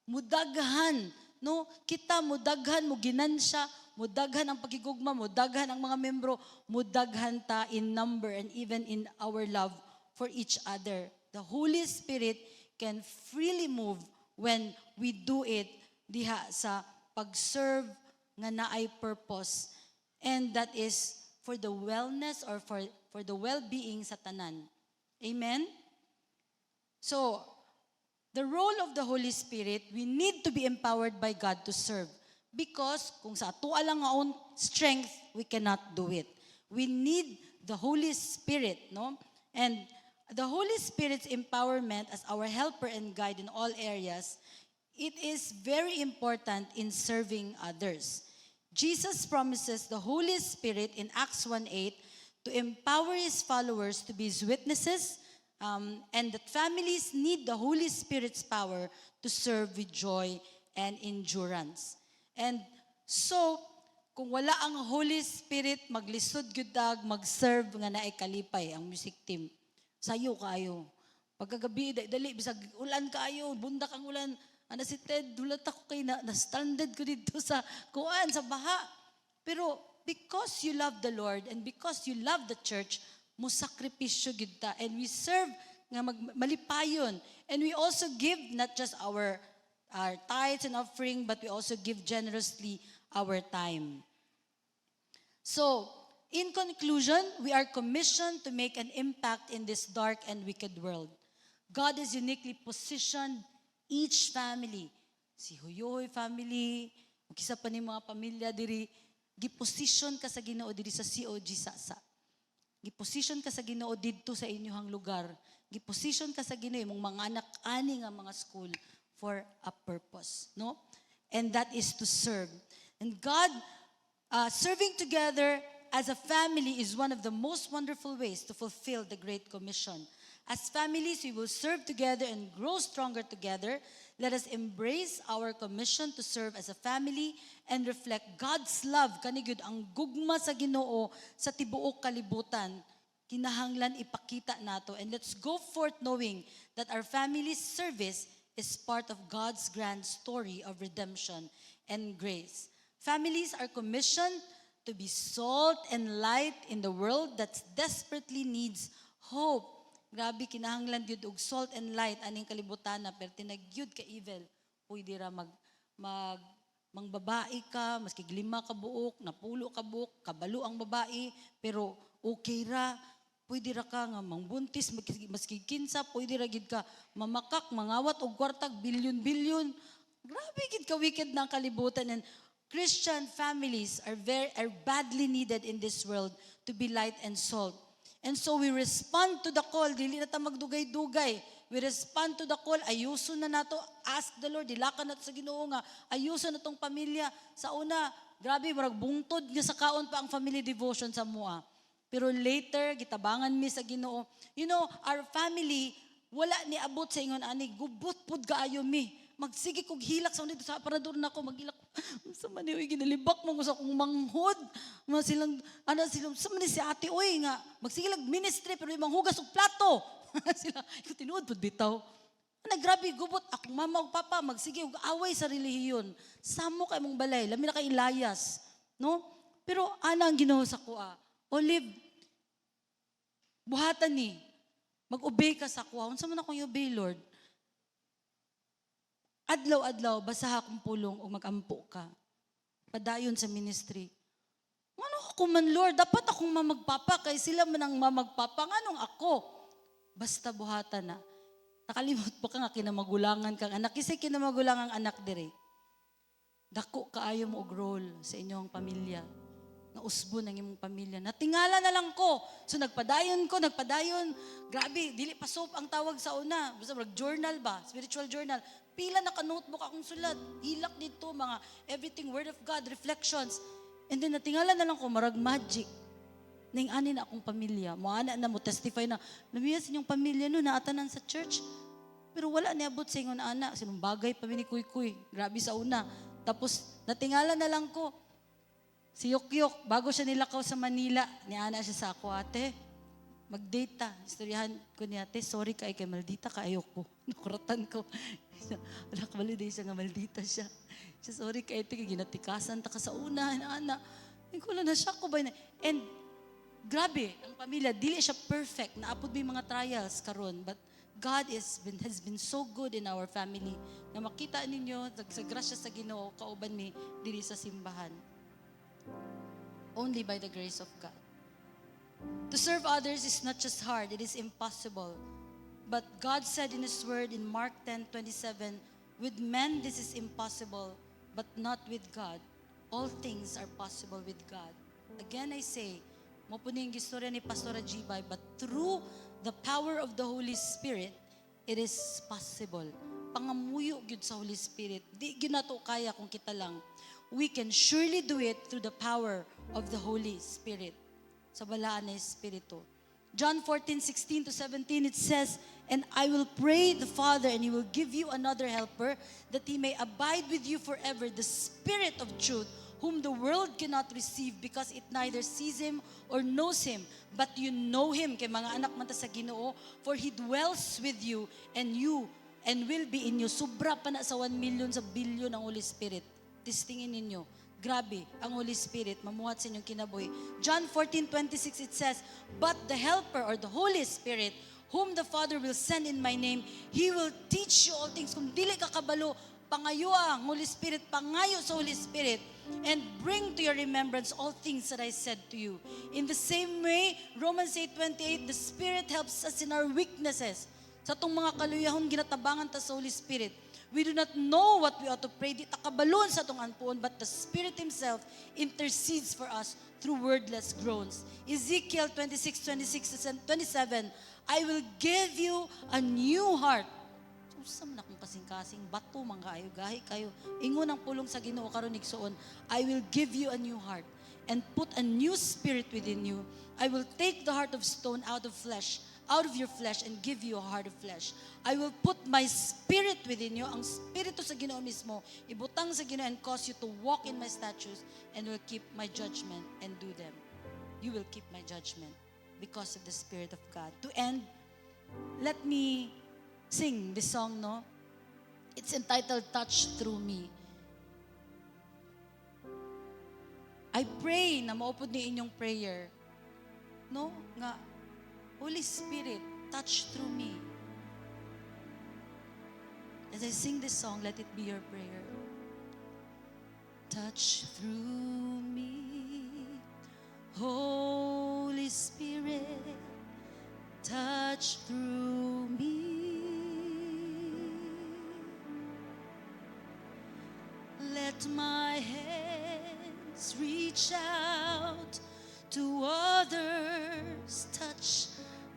Mudaghan. No? Kita mudaghan, muginansya, mudaghan ang pagigugma, mudaghan ang mga membro, mudaghan ta in number and even in our love for each other. The Holy Spirit can freely move when we do it diha sa pag-serve nga naay purpose. And that is for the wellness or for the well-being sa tanan. Amen? So, the role of the Holy Spirit, we need to be empowered by God to serve. Because kung sa ato lang nga own strength, we cannot do it. We need the Holy Spirit, no? And the Holy Spirit's empowerment as our helper and guide in all areas, it is very important in serving others. Jesus promises the Holy Spirit in Acts 1:8 to empower His followers to be His witnesses, and that families need the Holy Spirit's power to serve with joy and endurance. And so, kung wala ang Holy Spirit, maglisod gyud mag-serve nga naay kalipay ang music team. Sayo kayo. Pagkagabi, dali, bisag ulan kayo, bundak ang ulan. Ano si Ted, dulat ako kay na-stranded ko dito sa kuan, sa baha. Pero because you love the Lord and because you love the church, mo sakripisyo gyud ta. And we serve nga malipayon. And we also give not just our tithes and offering, but we also give generously our time. So, in conclusion, we are commissioned to make an impact in this dark and wicked world. God has uniquely positioned each family, si Huyoy family, kisa pa ni mga pamilya diri, giposition ka sa Ginoo diri sa COG Sasa. Giposition ka sa Ginoo didto sa inyong lugar. Giposition ka sa Ginoo imong mga anak ani nga mga school for a purpose, no? And that is to serve. And God, serving together as a family is one of the most wonderful ways to fulfill the Great Commission. As families, we will serve together and grow stronger together. Let us embrace our commission to serve as a family and reflect God's love. Kanigud ang gugma sa Ginoo sa tibuok kalibutan. Kinahanglan ipakita nato. And let's go forth knowing that our family's service is part of God's grand story of redemption and grace. Families are commissioned to be salt and light in the world that desperately needs hope. Grabe, kinahanglan yun og salt and light aning kalibutan na pero tinagyud ka evil. Pwede ra mangbabae ka, maski lima ka buok, napulo ka buok, kabalo ang babae, pero okay ra. Pwede ra ka nga mangbuntis, maski kinsa, pwede ra gid ka mamakak, mangawat og kwartag, bilyon-bilyon. Grabe gid ka wicked na ang kalibutan. And Christian families are badly needed in this world to be light and salt. And so we respond to the call. Dili na ta magdugay-dugay. We respond to the call. Ayuso na nato. Ask the Lord. Dilakan nato sa Ginoo nga. Ayuso na tong pamilya. Sa una, grabe, marag bungtod nga sa kaon pa ang family devotion sa mua. Pero later, gitabangan mi sa Ginoo. You know, our family, wala ni abot sa ingon ani. Gubot pud kaayo mi. Magsige kog hilak sa unit sa aparador nako magilak sa man oy ginalibak mo sa kong manghod mo silang sa man si ate oy nga magsige lag ministry pero manghugas og plato sila ko tinuod pud bitaw ana grabe gubot akong mama ug papa magsige og away sa relihiyon samo kay mong balay lami na kay ilayas no pero ana ang Ginoo sa kuha Olive buhatan ni mag-obey ka sa kuha unsa man akong i-obey Lord. Adlaw-adlaw, basaha akong pulong o mag-ampo ka. Padayon sa ministry. Ano ako man, Lord? Dapat akong mamagpapa kay sila man ang mamagpapa. Anong ako? Basta buhatan na. Nakalimot pa ka nga kinamagulangan kang anak. Kasi kinamagulangan ang anak dire. Dako kaayo mo og role sa inyong pamilya. nga usbo ng imong pamilya. Natingala na lang ko. So nagpadayon. Grabe, dili pa soap ang tawag sa una. Basta journal ba? Spiritual journal. Pila na ka-notebook akong sulat. Hilak dito, mga everything, word of God, reflections. And then natingala na lang ko, marag magic. Ning ani na akong pamilya. Moana na mo testify na, lumiyas inyong pamilya no, naatanan sa church. Pero wala niabot sa ingon anak. Sinong bagay pa ni kuy-kuy. Grabe sa una. Tapos natingala na lang ko, si Yok-Yok, bago siya nilakaw sa Manila, niana siya sa ako, ate, mag-date ta. Istoryahan ko ni ate, sorry kay maldita ka, ayoko. Nakuratan ko. Wala ka maliday siya nga maldita siya. Siya, sorry kay ate, ginatikasan ta ka sa una, ana. Hindi ko lang na-shock ko ba na. And grabe, ang pamilya, dili siya perfect. Naapod may mga trials karon, but God has been so good in our family. Na makita ninyo, sa grasya sa Ginoo, kauban mi diri sa simbahan. Only by the grace of God. To serve others is not just hard, it is impossible. But God said in His Word in Mark 10:27, with men this is impossible, but not with God. All things are possible with God. Again I say, mo po yung istorya ni Pastora Gibay, but through the power of the Holy Spirit, it is possible. Pangamuyo gyud sa Holy Spirit. Di gyud nato kaya kung kita lang. We can surely do it through the power of the Holy Spirit. Sa balaan na Espiritu. John 14:16-17, it says, and I will pray the Father, and He will give you another helper, that He may abide with you forever, the Spirit of truth, whom the world cannot receive because it neither sees Him or knows Him. But you know Him, kay mga anak man ta sa Ginoo, for He dwells with you and will be in you. Sobra pa na sa 1 million sa billion ang Holy Spirit. Testingin ninyo. Grabe, ang Holy Spirit, mamuhat sa inyong kinabuhi. John 14:26, it says, but the Helper or the Holy Spirit, whom the Father will send in my name, He will teach you all things. Kung dili ka kabalo, pangayo ang Holy Spirit, pangayo sa Holy Spirit, and bring to your remembrance all things that I said to you. In the same way, Romans 8:28, the Spirit helps us in our weaknesses. Sa itong mga kaluyahon, ginatabangan ta sa Holy Spirit. We do not know what we ought to pray. Di takabalon sa itong anpuon, but the Spirit Himself intercedes for us through wordless groans. Ezekiel 26:26-27, I will give you a new heart. Usam na kung kasing-kasing, bato man kayo, gahi kayo. Ingon ang pulong sa Ginoo karon igsuon, I will give you a new heart and put a new spirit within you. I will take the heart of stone out of your flesh and give you a heart of flesh. I will put my spirit within you. Ang spirito sa Ginoo mismo, ibutang sa Ginoo and cause you to walk in my statutes and will keep my judgment and do them. You will keep my judgment because of the Spirit of God. To end, let me sing this song, no? It's entitled, Touch Through Me. I pray na maupod ni inyong prayer, no? Nga, Holy Spirit, touch through me. As I sing this song, let it be your prayer. Touch through me, Holy Spirit, touch through me. Let my hands reach out to others, touch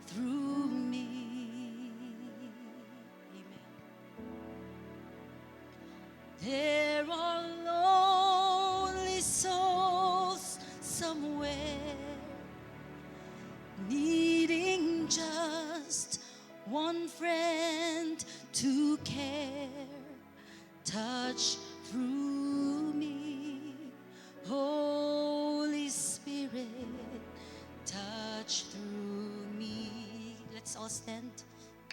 through me. Amen. There are lonely souls somewhere, needing just one friend to care. Touch through me, Holy Spirit, touch through me. Let's all stand.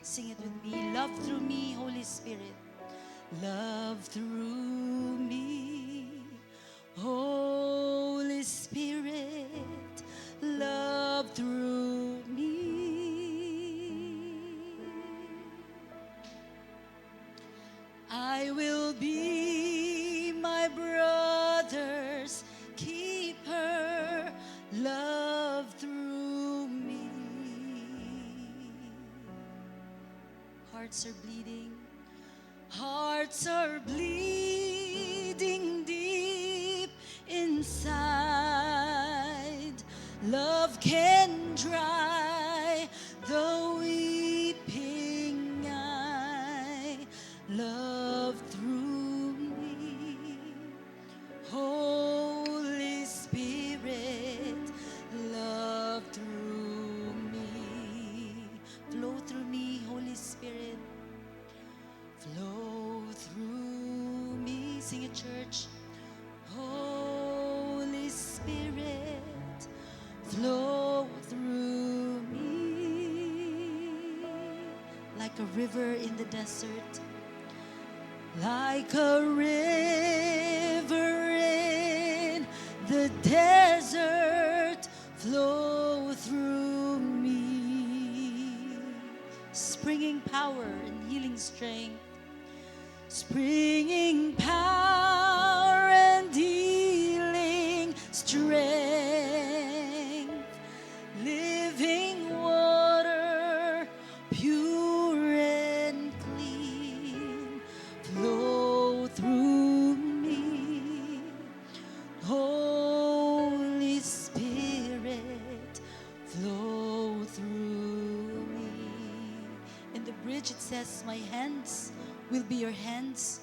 Sing it with me. Love through me, Holy Spirit. Love through me, Holy Spirit. Love through me. I will be my brother's keeper. Love through me. Hearts are bleeding. Hearts are bleeding deep inside. can dry the weeping eye. Love through me, Holy Spirit, love through me. Flow through me, Holy Spirit. Flow through me. Sing it, church. Holy Spirit, flow through me. Like a river in the desert. Like a river in the desert, flow through me. Springing power and healing strength. Springing power and healing strength. Living water, pure and clean, flow through me. Holy Spirit, flow through me. In the bridge it says, my hands will be your hands,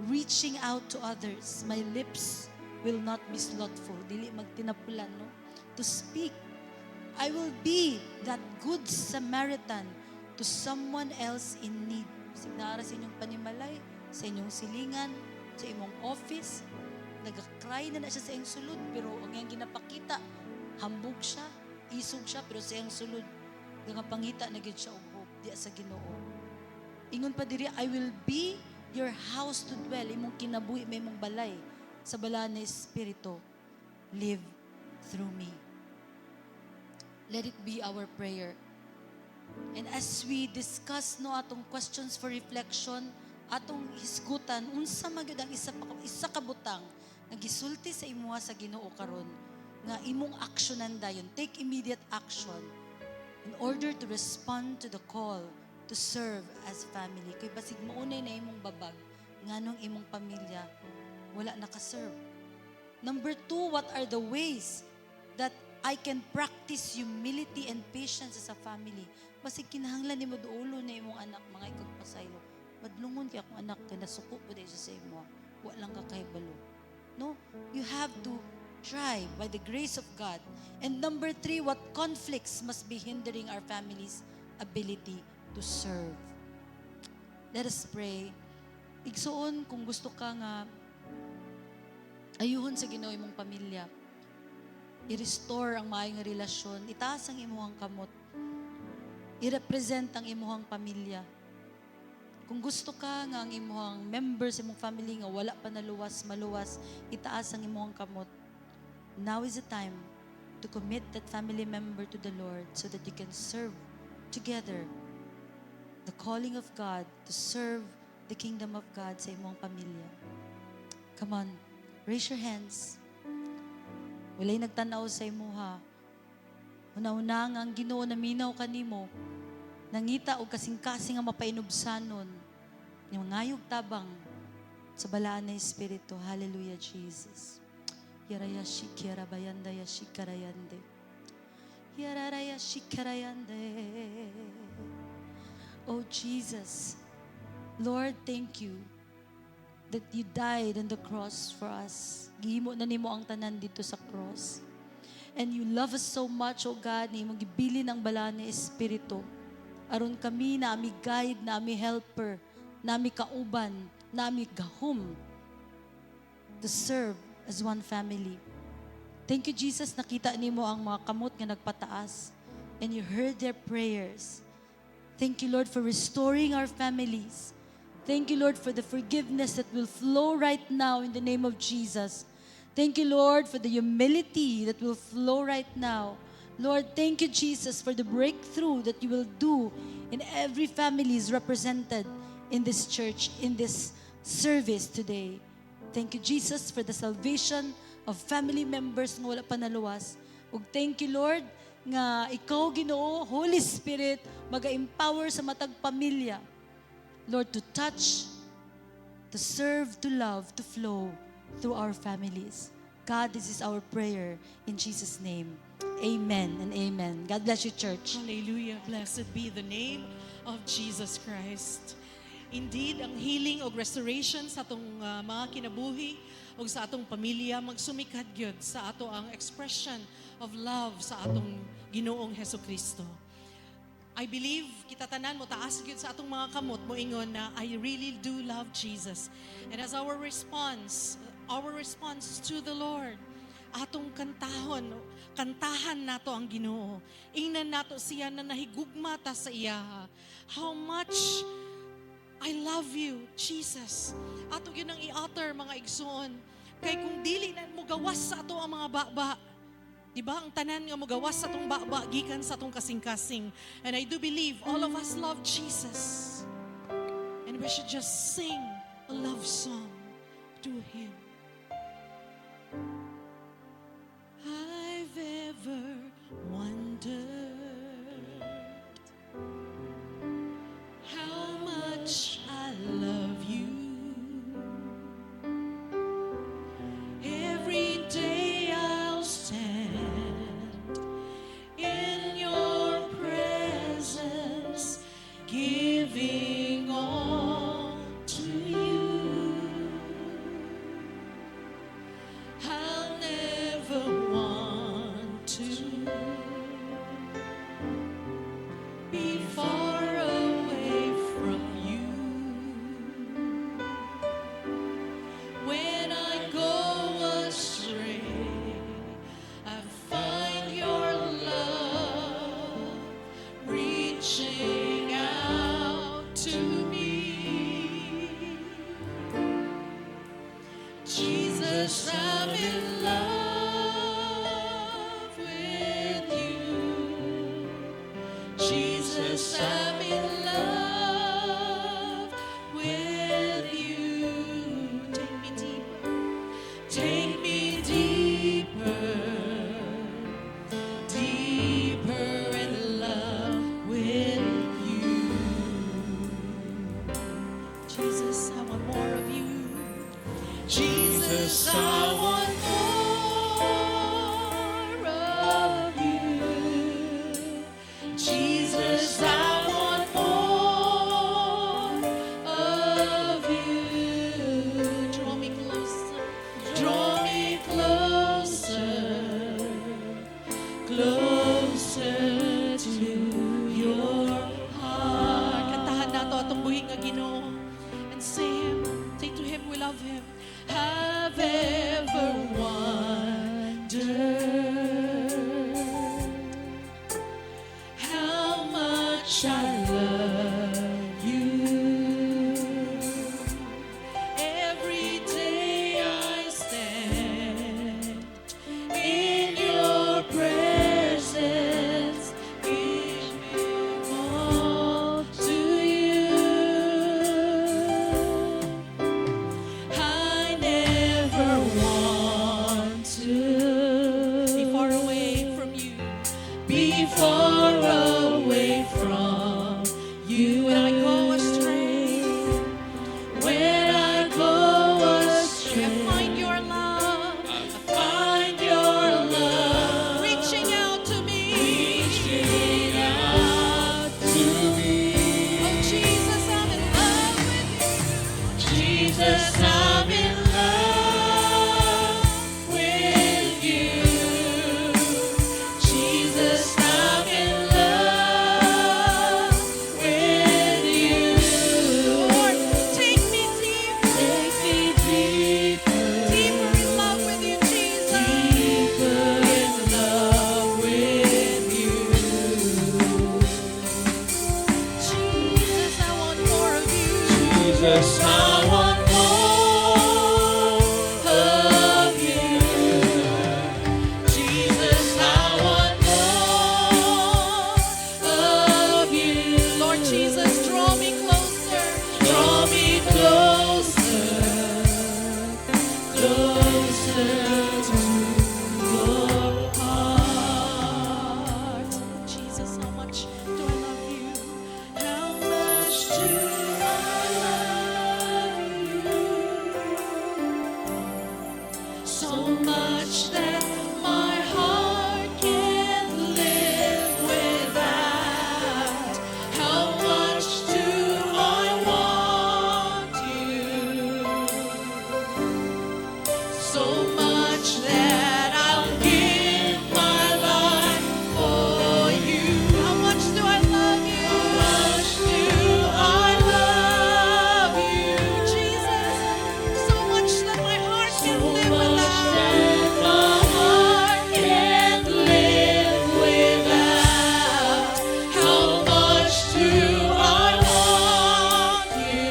reaching out to others. My lips will not be slothful. Dili magtinapulan, no? To speak. I will be that good Samaritan to someone else in need. Signara sa inyong panimalay, sa inyong silingan, sa imong office. Nag-cry na siya sa iyong sulod, pero ang iyang ginapakita, hambog siya, isog siya, pero sa iyong sulod, nagapangita na gid siya og hope, di sa Ginoo. Ingon pa diri, I will be your house to dwell. Imong kinabuhi, may imong balay. Sa bala ni Espiritu, live through me. Let it be our prayer. And as we discuss no atong questions for reflection, atong hisgutan, unsa magyud ang isa ka butang nagisulti sa imuha sa Ginoo karon nga imong aksyonan dayon. Take immediate action in order to respond to the call to serve as family. Kay basig maunay na imong babag nganong imong pamilya wala naka-serve. Number 2, what are the ways that I can practice humility and patience as a family? Basig kinahanglan nimo duulo na imong anak mga ikog pasaylo. Madlungon kay akong anak kay nasuko po dahil sa imo. Wa lang ka kahibalo. No, you have to try by the grace of God. And number 3, what conflicts must be hindering our family's ability to serve? Let us pray. Igsuon kung gusto ka nga ayuhon sa Ginoo imong pamilya. I-restore ang maayong relasyon. Itaas ang imuhang kamot. I-represent ang imuhang pamilya. Kung gusto ka nga ang imuhang members, imong family nga wala pa naluwas, maluwas, itaas ang imuhang kamot. Now is the time to commit that family member to the Lord so that you can serve together the calling of God to serve the kingdom of God sa imong pamilya. Come on, raise your hands. Walay nagtanaw sa imuha. Una-una nga ang Ginoo naminaw kanimo. Nangita og kasing-kasing nga mapainubsanon. Yung ngayog tabang sa balaan na Espiritu. Hallelujah, Jesus. Yaraya shikira bayanda ya shikarayande. Yaraya shikarayande. Oh Jesus, Lord, thank you that you died on the cross for us. Gihimo na nimo ang tanan dito sa cross. And you love us so much, oh God, na imong gibilin ang bala ni Espiritu. Aron kami na ami guide, na ami helper, na ami kauban, na ami gahom to serve as one family. Thank you, Jesus, nakita nimo ang mga kamot nga nagpataas and you heard their prayers. Thank you, Lord, for restoring our families. Thank you, Lord, for the forgiveness that will flow right now in the name of Jesus. Thank you, Lord, for the humility that will flow right now. Lord, thank you, Jesus, for the breakthrough that you will do in every family is represented in this church, in this service today. Thank you, Jesus, for the salvation of family members nga wala pa naluwas. Ug thank you, Lord, nga ikaw, Ginoo, Holy Spirit, maga-empower sa matag pamilya. Lord, to touch, to serve, to love, to flow through our families. God, this is our prayer in Jesus' name. Amen and amen. God bless you, church. Hallelujah. Blessed be the name of Jesus Christ. Indeed, ang healing o restoration sa atong mga kinabuhi o sa atong pamilya magsumikad gyud sa ato ang expression of love sa atong Ginoong Hesukristo. I believe kita tanan mo taas gyud sa atong mga kamot mo ingon na I really do love Jesus. And as our response to the Lord, atong kantahan nato ang Ginoo. Ingnan nato siya na nahigugma ta sa iya. How much I love you, Jesus. Ato yun ang i-utter, mga igsoon. Kay kung dili na mo gawas sa ato ang mga baba, diba ang tanan nga mo gawas sa atong baba, gikan sa atong kasing-kasing. And I do believe all of us love Jesus. And we should just sing a love song to Him. I've ever wondered how much I love you. Every day I'll stand in your presence, giving all to you. I'll never want to be far away from you. When I go astray, I find your love reaching out to me. Jesus, I'm in love with you. Jesus, I'm in love with you. Take me deeper, deeper in love with you. Jesus, I want more of you. Jesus, I want more of you. Jesus, I want more of you. Draw me closer, draw me closer, closer to your heart. Kantahan nato atong buhing nga Ginoo and say to Him we love Him. Have ever wondered how much I love you. Every day I stand in your presence, giving all to you. I never want to be far away from you. Be far away from you. When I go astray, when I go astray, I find your love. I find your love reaching out to me. Reaching out to me. Oh Jesus, I'm in love with you. Jesus, I'm in love with you. Jesus, I'm in love with you. Lord, take me deeper, deeper in love with you, Jesus. Deeper in love with you. Jesus, I want more of you. Jesus, I want more of you. Jesus, I want more of you. Lord Jesus, draw me closer. Draw me closer, closer to your heart. Jesus, how much do I love you? How much do I love you? So much much that my heart can live without. How much do I want you? So much that I'll give my life for you. How much do I love you? How much do I love you, Jesus? So much that my heart can live without. My heart can live without. How much do I want you?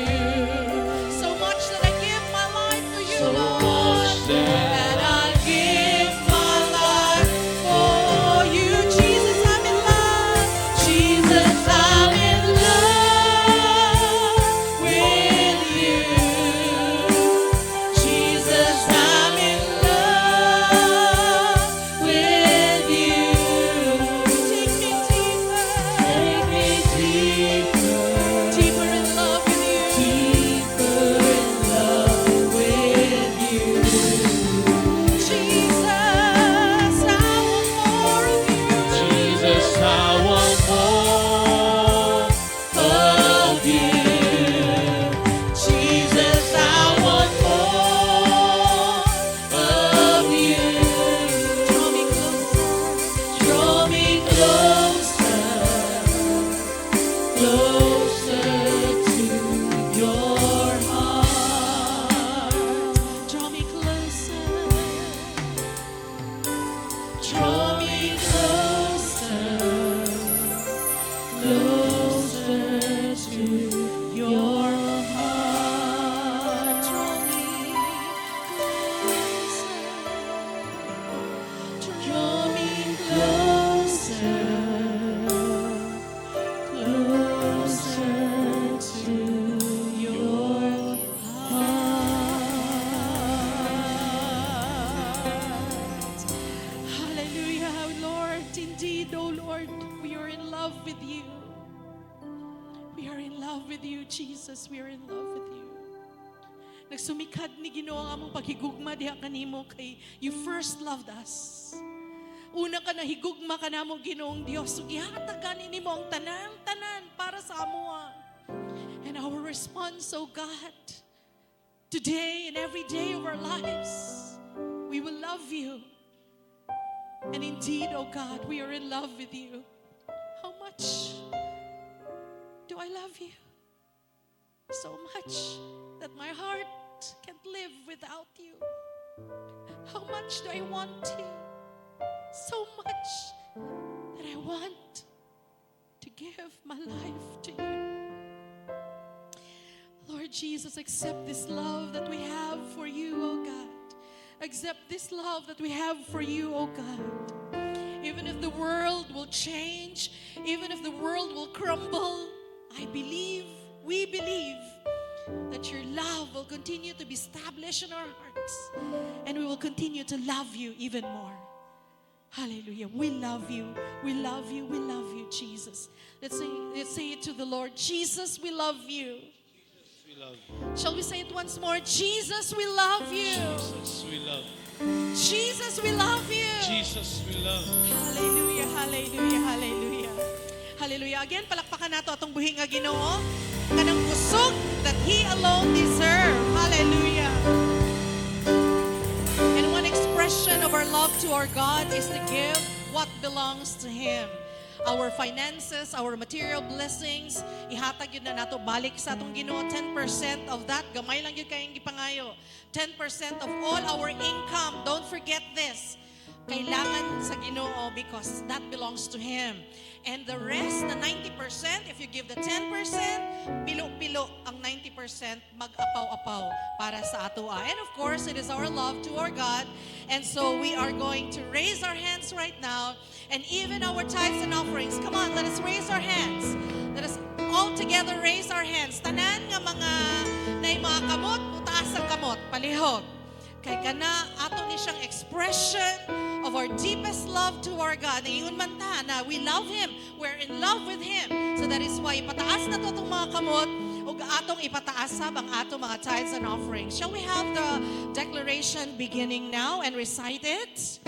So much that I give my life for you, Lord. That I give my life for you, Jesus. I'm in love, Jesus. I'm in love with you, Jesus. I'm in love with you. Take me deeper, deeper in love with you, deeper in love with you. Jesus, I want more of you. Jesus, I want more of you. Jesus, I want more of you. Draw me closer, Draw me closer, closer to your heart. draw me closer, Draw me closer, closer to your heart. draw me Draw me closer, closer to your heart. Hallelujah, Lord. Indeed, oh Lord, we are in love with you. We are in love with you, Jesus. We are in love with you. Nagsumikad ni Ginoo ang among paghigugma diha kanimo kay you first loved us. Una ka na higugma ka namo Ginoong Dios. Ug gihatagan nimo ang tanan para sa amoa. And our response, oh God, today and every day of our lives, we will love you. And indeed, oh God, we are in love with you. How much do I love you? So much that my heart can't live without you. How much do I want you? So much that I want to give my life to you. Lord Jesus, accept this love that we have for you, oh God. Accept this love that we have for you, oh God. Even if the world will change, even if the world will crumble, I believe, we believe, that your love will continue to be established in our hearts. And we will continue to love you even more. Hallelujah. We love you. We love you. We love you, Jesus. Let's say it to the Lord. Jesus, we love you. We love you. Shall we say it once more? Jesus, we love you. Jesus, we love you. Jesus, we love you. Jesus, we love you. Hallelujah, hallelujah, hallelujah. Hallelujah. Again, palakpakan nato atong buhi nga Ginoo. Kanang kusog that He alone deserve. Hallelujah. And one expression of our love to our God is to give what belongs to Him. Our finances, our material blessings, ihatag yun na nato balik sa atong Ginoo. 10% of that, gamay lang yun kayong gipangayo. 10% of all our income, don't forget this, kailangan sa Ginoo because that belongs to Him. And the rest, the 90%, if you give the 10%, pilo-pilo ang 90% mag-apaw-apaw para sa atoa. And of course, it is our love to our God. And so we are going to raise our hands right now. And even our tithes and offerings. Come on, let us raise our hands. Let us all together raise our hands. Tanan nga mga mga kamot, utaas ang kamot, palihog. Kay kana ato ni siyang expression of our deepest love to our God. Ingon man ta na we love Him. We're in love with Him. So that is why pataas na to itong mga kamot. O ug atong ipataasab ang atong mga tithes and offerings. Shall we have the declaration beginning now and recite it?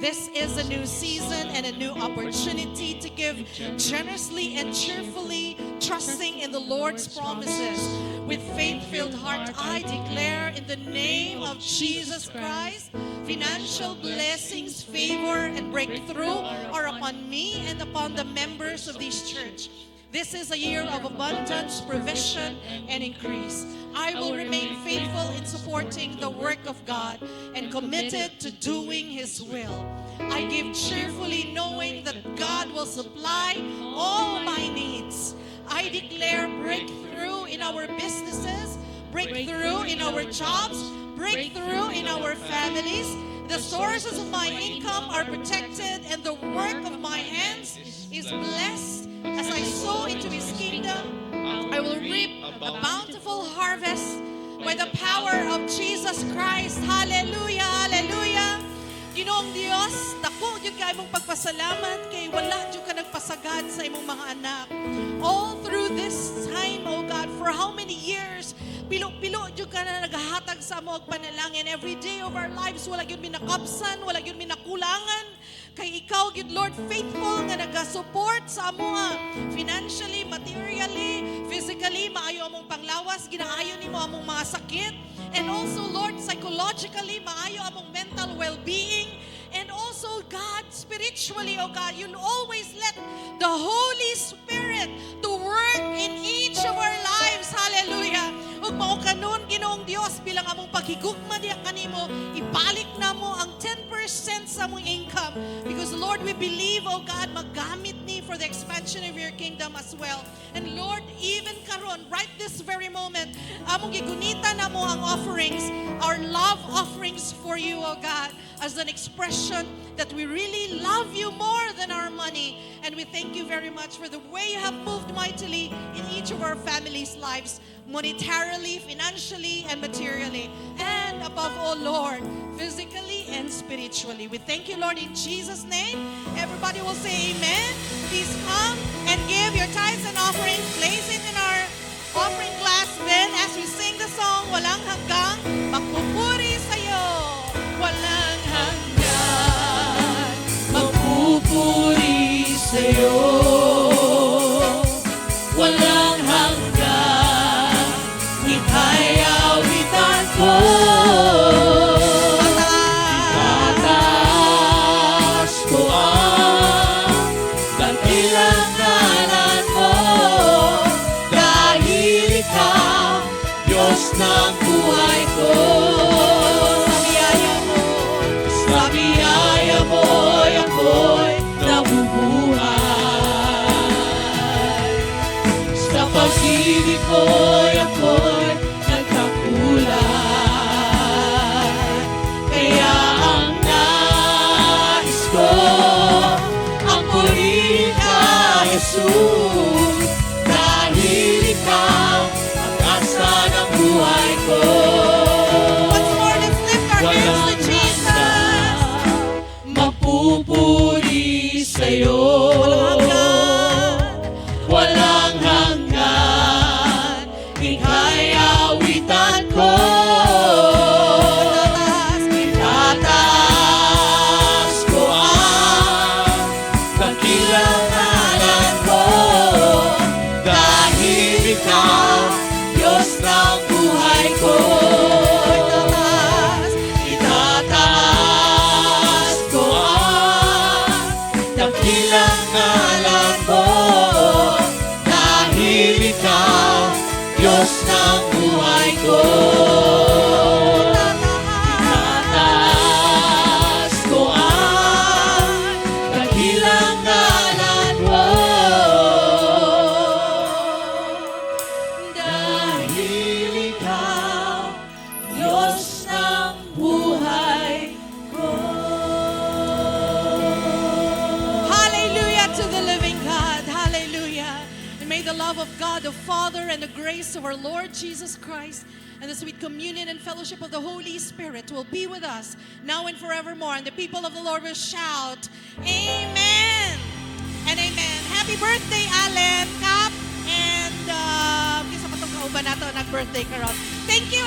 This is a new season and a new opportunity to give generously and cheerfully, trusting in the Lord's promises. With faith-filled heart, I declare in the name of Jesus Christ, financial blessings, favor, and breakthrough are upon me and upon the members of this church. This is a year of abundance, provision, and increase. I will remain faithful in supporting the work of God and committed to doing His will. I give cheerfully knowing that God will supply all my needs. I declare breakthrough in our businesses, breakthrough in our jobs, breakthrough in our families. The sources of my income are protected and the work of my hands is blessed. As I sow into His kingdom, I will reap a bountiful harvest by the power of Jesus Christ. Hallelujah, hallelujah. Ginoong Dios, dako jud kay imong pagpasalamat kay wala jud ka nagpasagad sa imong mga anak. All through this time, oh God, for how many years, pilo-pilo jud ka na nagahatag sa among panalangin. Every day of our lives, wala gyud mi nakapsan, wala gyud mi nakulangan. Kay ikaw, good Lord, faithful nga nag-support sa amuha financially, materially, physically, maayo among panglawas, ginaayo nimo among mga sakit, and also, Lord, psychologically, maayo among mental well-being, and also, God, spiritually, oh God, you'll always let the Holy Spirit to work in each of our lives. Hallelujah. Ug mao kanon, Ginoong Dios, bilang among paghigugma diha kanimo, ibalik na mo ang 10% sa among income. Because Lord, we believe, oh God, magamit ni for the expansion of your kingdom as well. And Lord, even karon, right this very moment, among gigunita na mo ang offerings, our love offerings for you, oh God, as an expression that we really love you more than our money. And we thank you very much for the way you have moved mightily in each of our families' lives, monetarily, financially, and materially. And above all, Lord, physically and spiritually. We thank you, Lord, in Jesus' name. Everybody will say amen. Please come and give your tithes and offerings. Place it in our offering glass. Then, as we sing the song, Walang Hanggang, magpupuri sa'yo. Walang hanggan, magpupuri sa'yo. Walang hanggan, ika'y awitan ko. Itataas ko ang dakilang ngalan mo. Dahil ikaw, Diyos ng buhay ko. Sa biyaya mo'y ako'y nabubuhay. Sa pag-ibig mo'y ako'y nagkakulay. Kaya ang nais ko, ang purihin ka, Jesus. Dahil ikaw ang asa ng buhay ko. Once more, let's lift our hands to Jesus. Magpupuri sa'yo. Walang hanggan, walang hanggan, ika'y awitan ko. Itataas ko ang dakilang ngalan mo. Dahil ikaw, Diyos ng buhay ko. Itataas ko ang dakilang ngalan mo. Dahil ikaw, Diyos ng buhay ko. Itataas ko ang dakilang ngalan mo. Dahil ikaw, Diyos ng buhay ko. Hallelujah to the living God. Hallelujah. And may the love of God, the Father, and the grace of our Lord Jesus Christ, and the sweet communion and fellowship of the Holy Spirit will be with us now and forevermore. And the people of the Lord will shout, Amen and Amen. Happy birthday, Allen, Cap, and kisa pa itong uban nato nag-birthday karon. Thank you.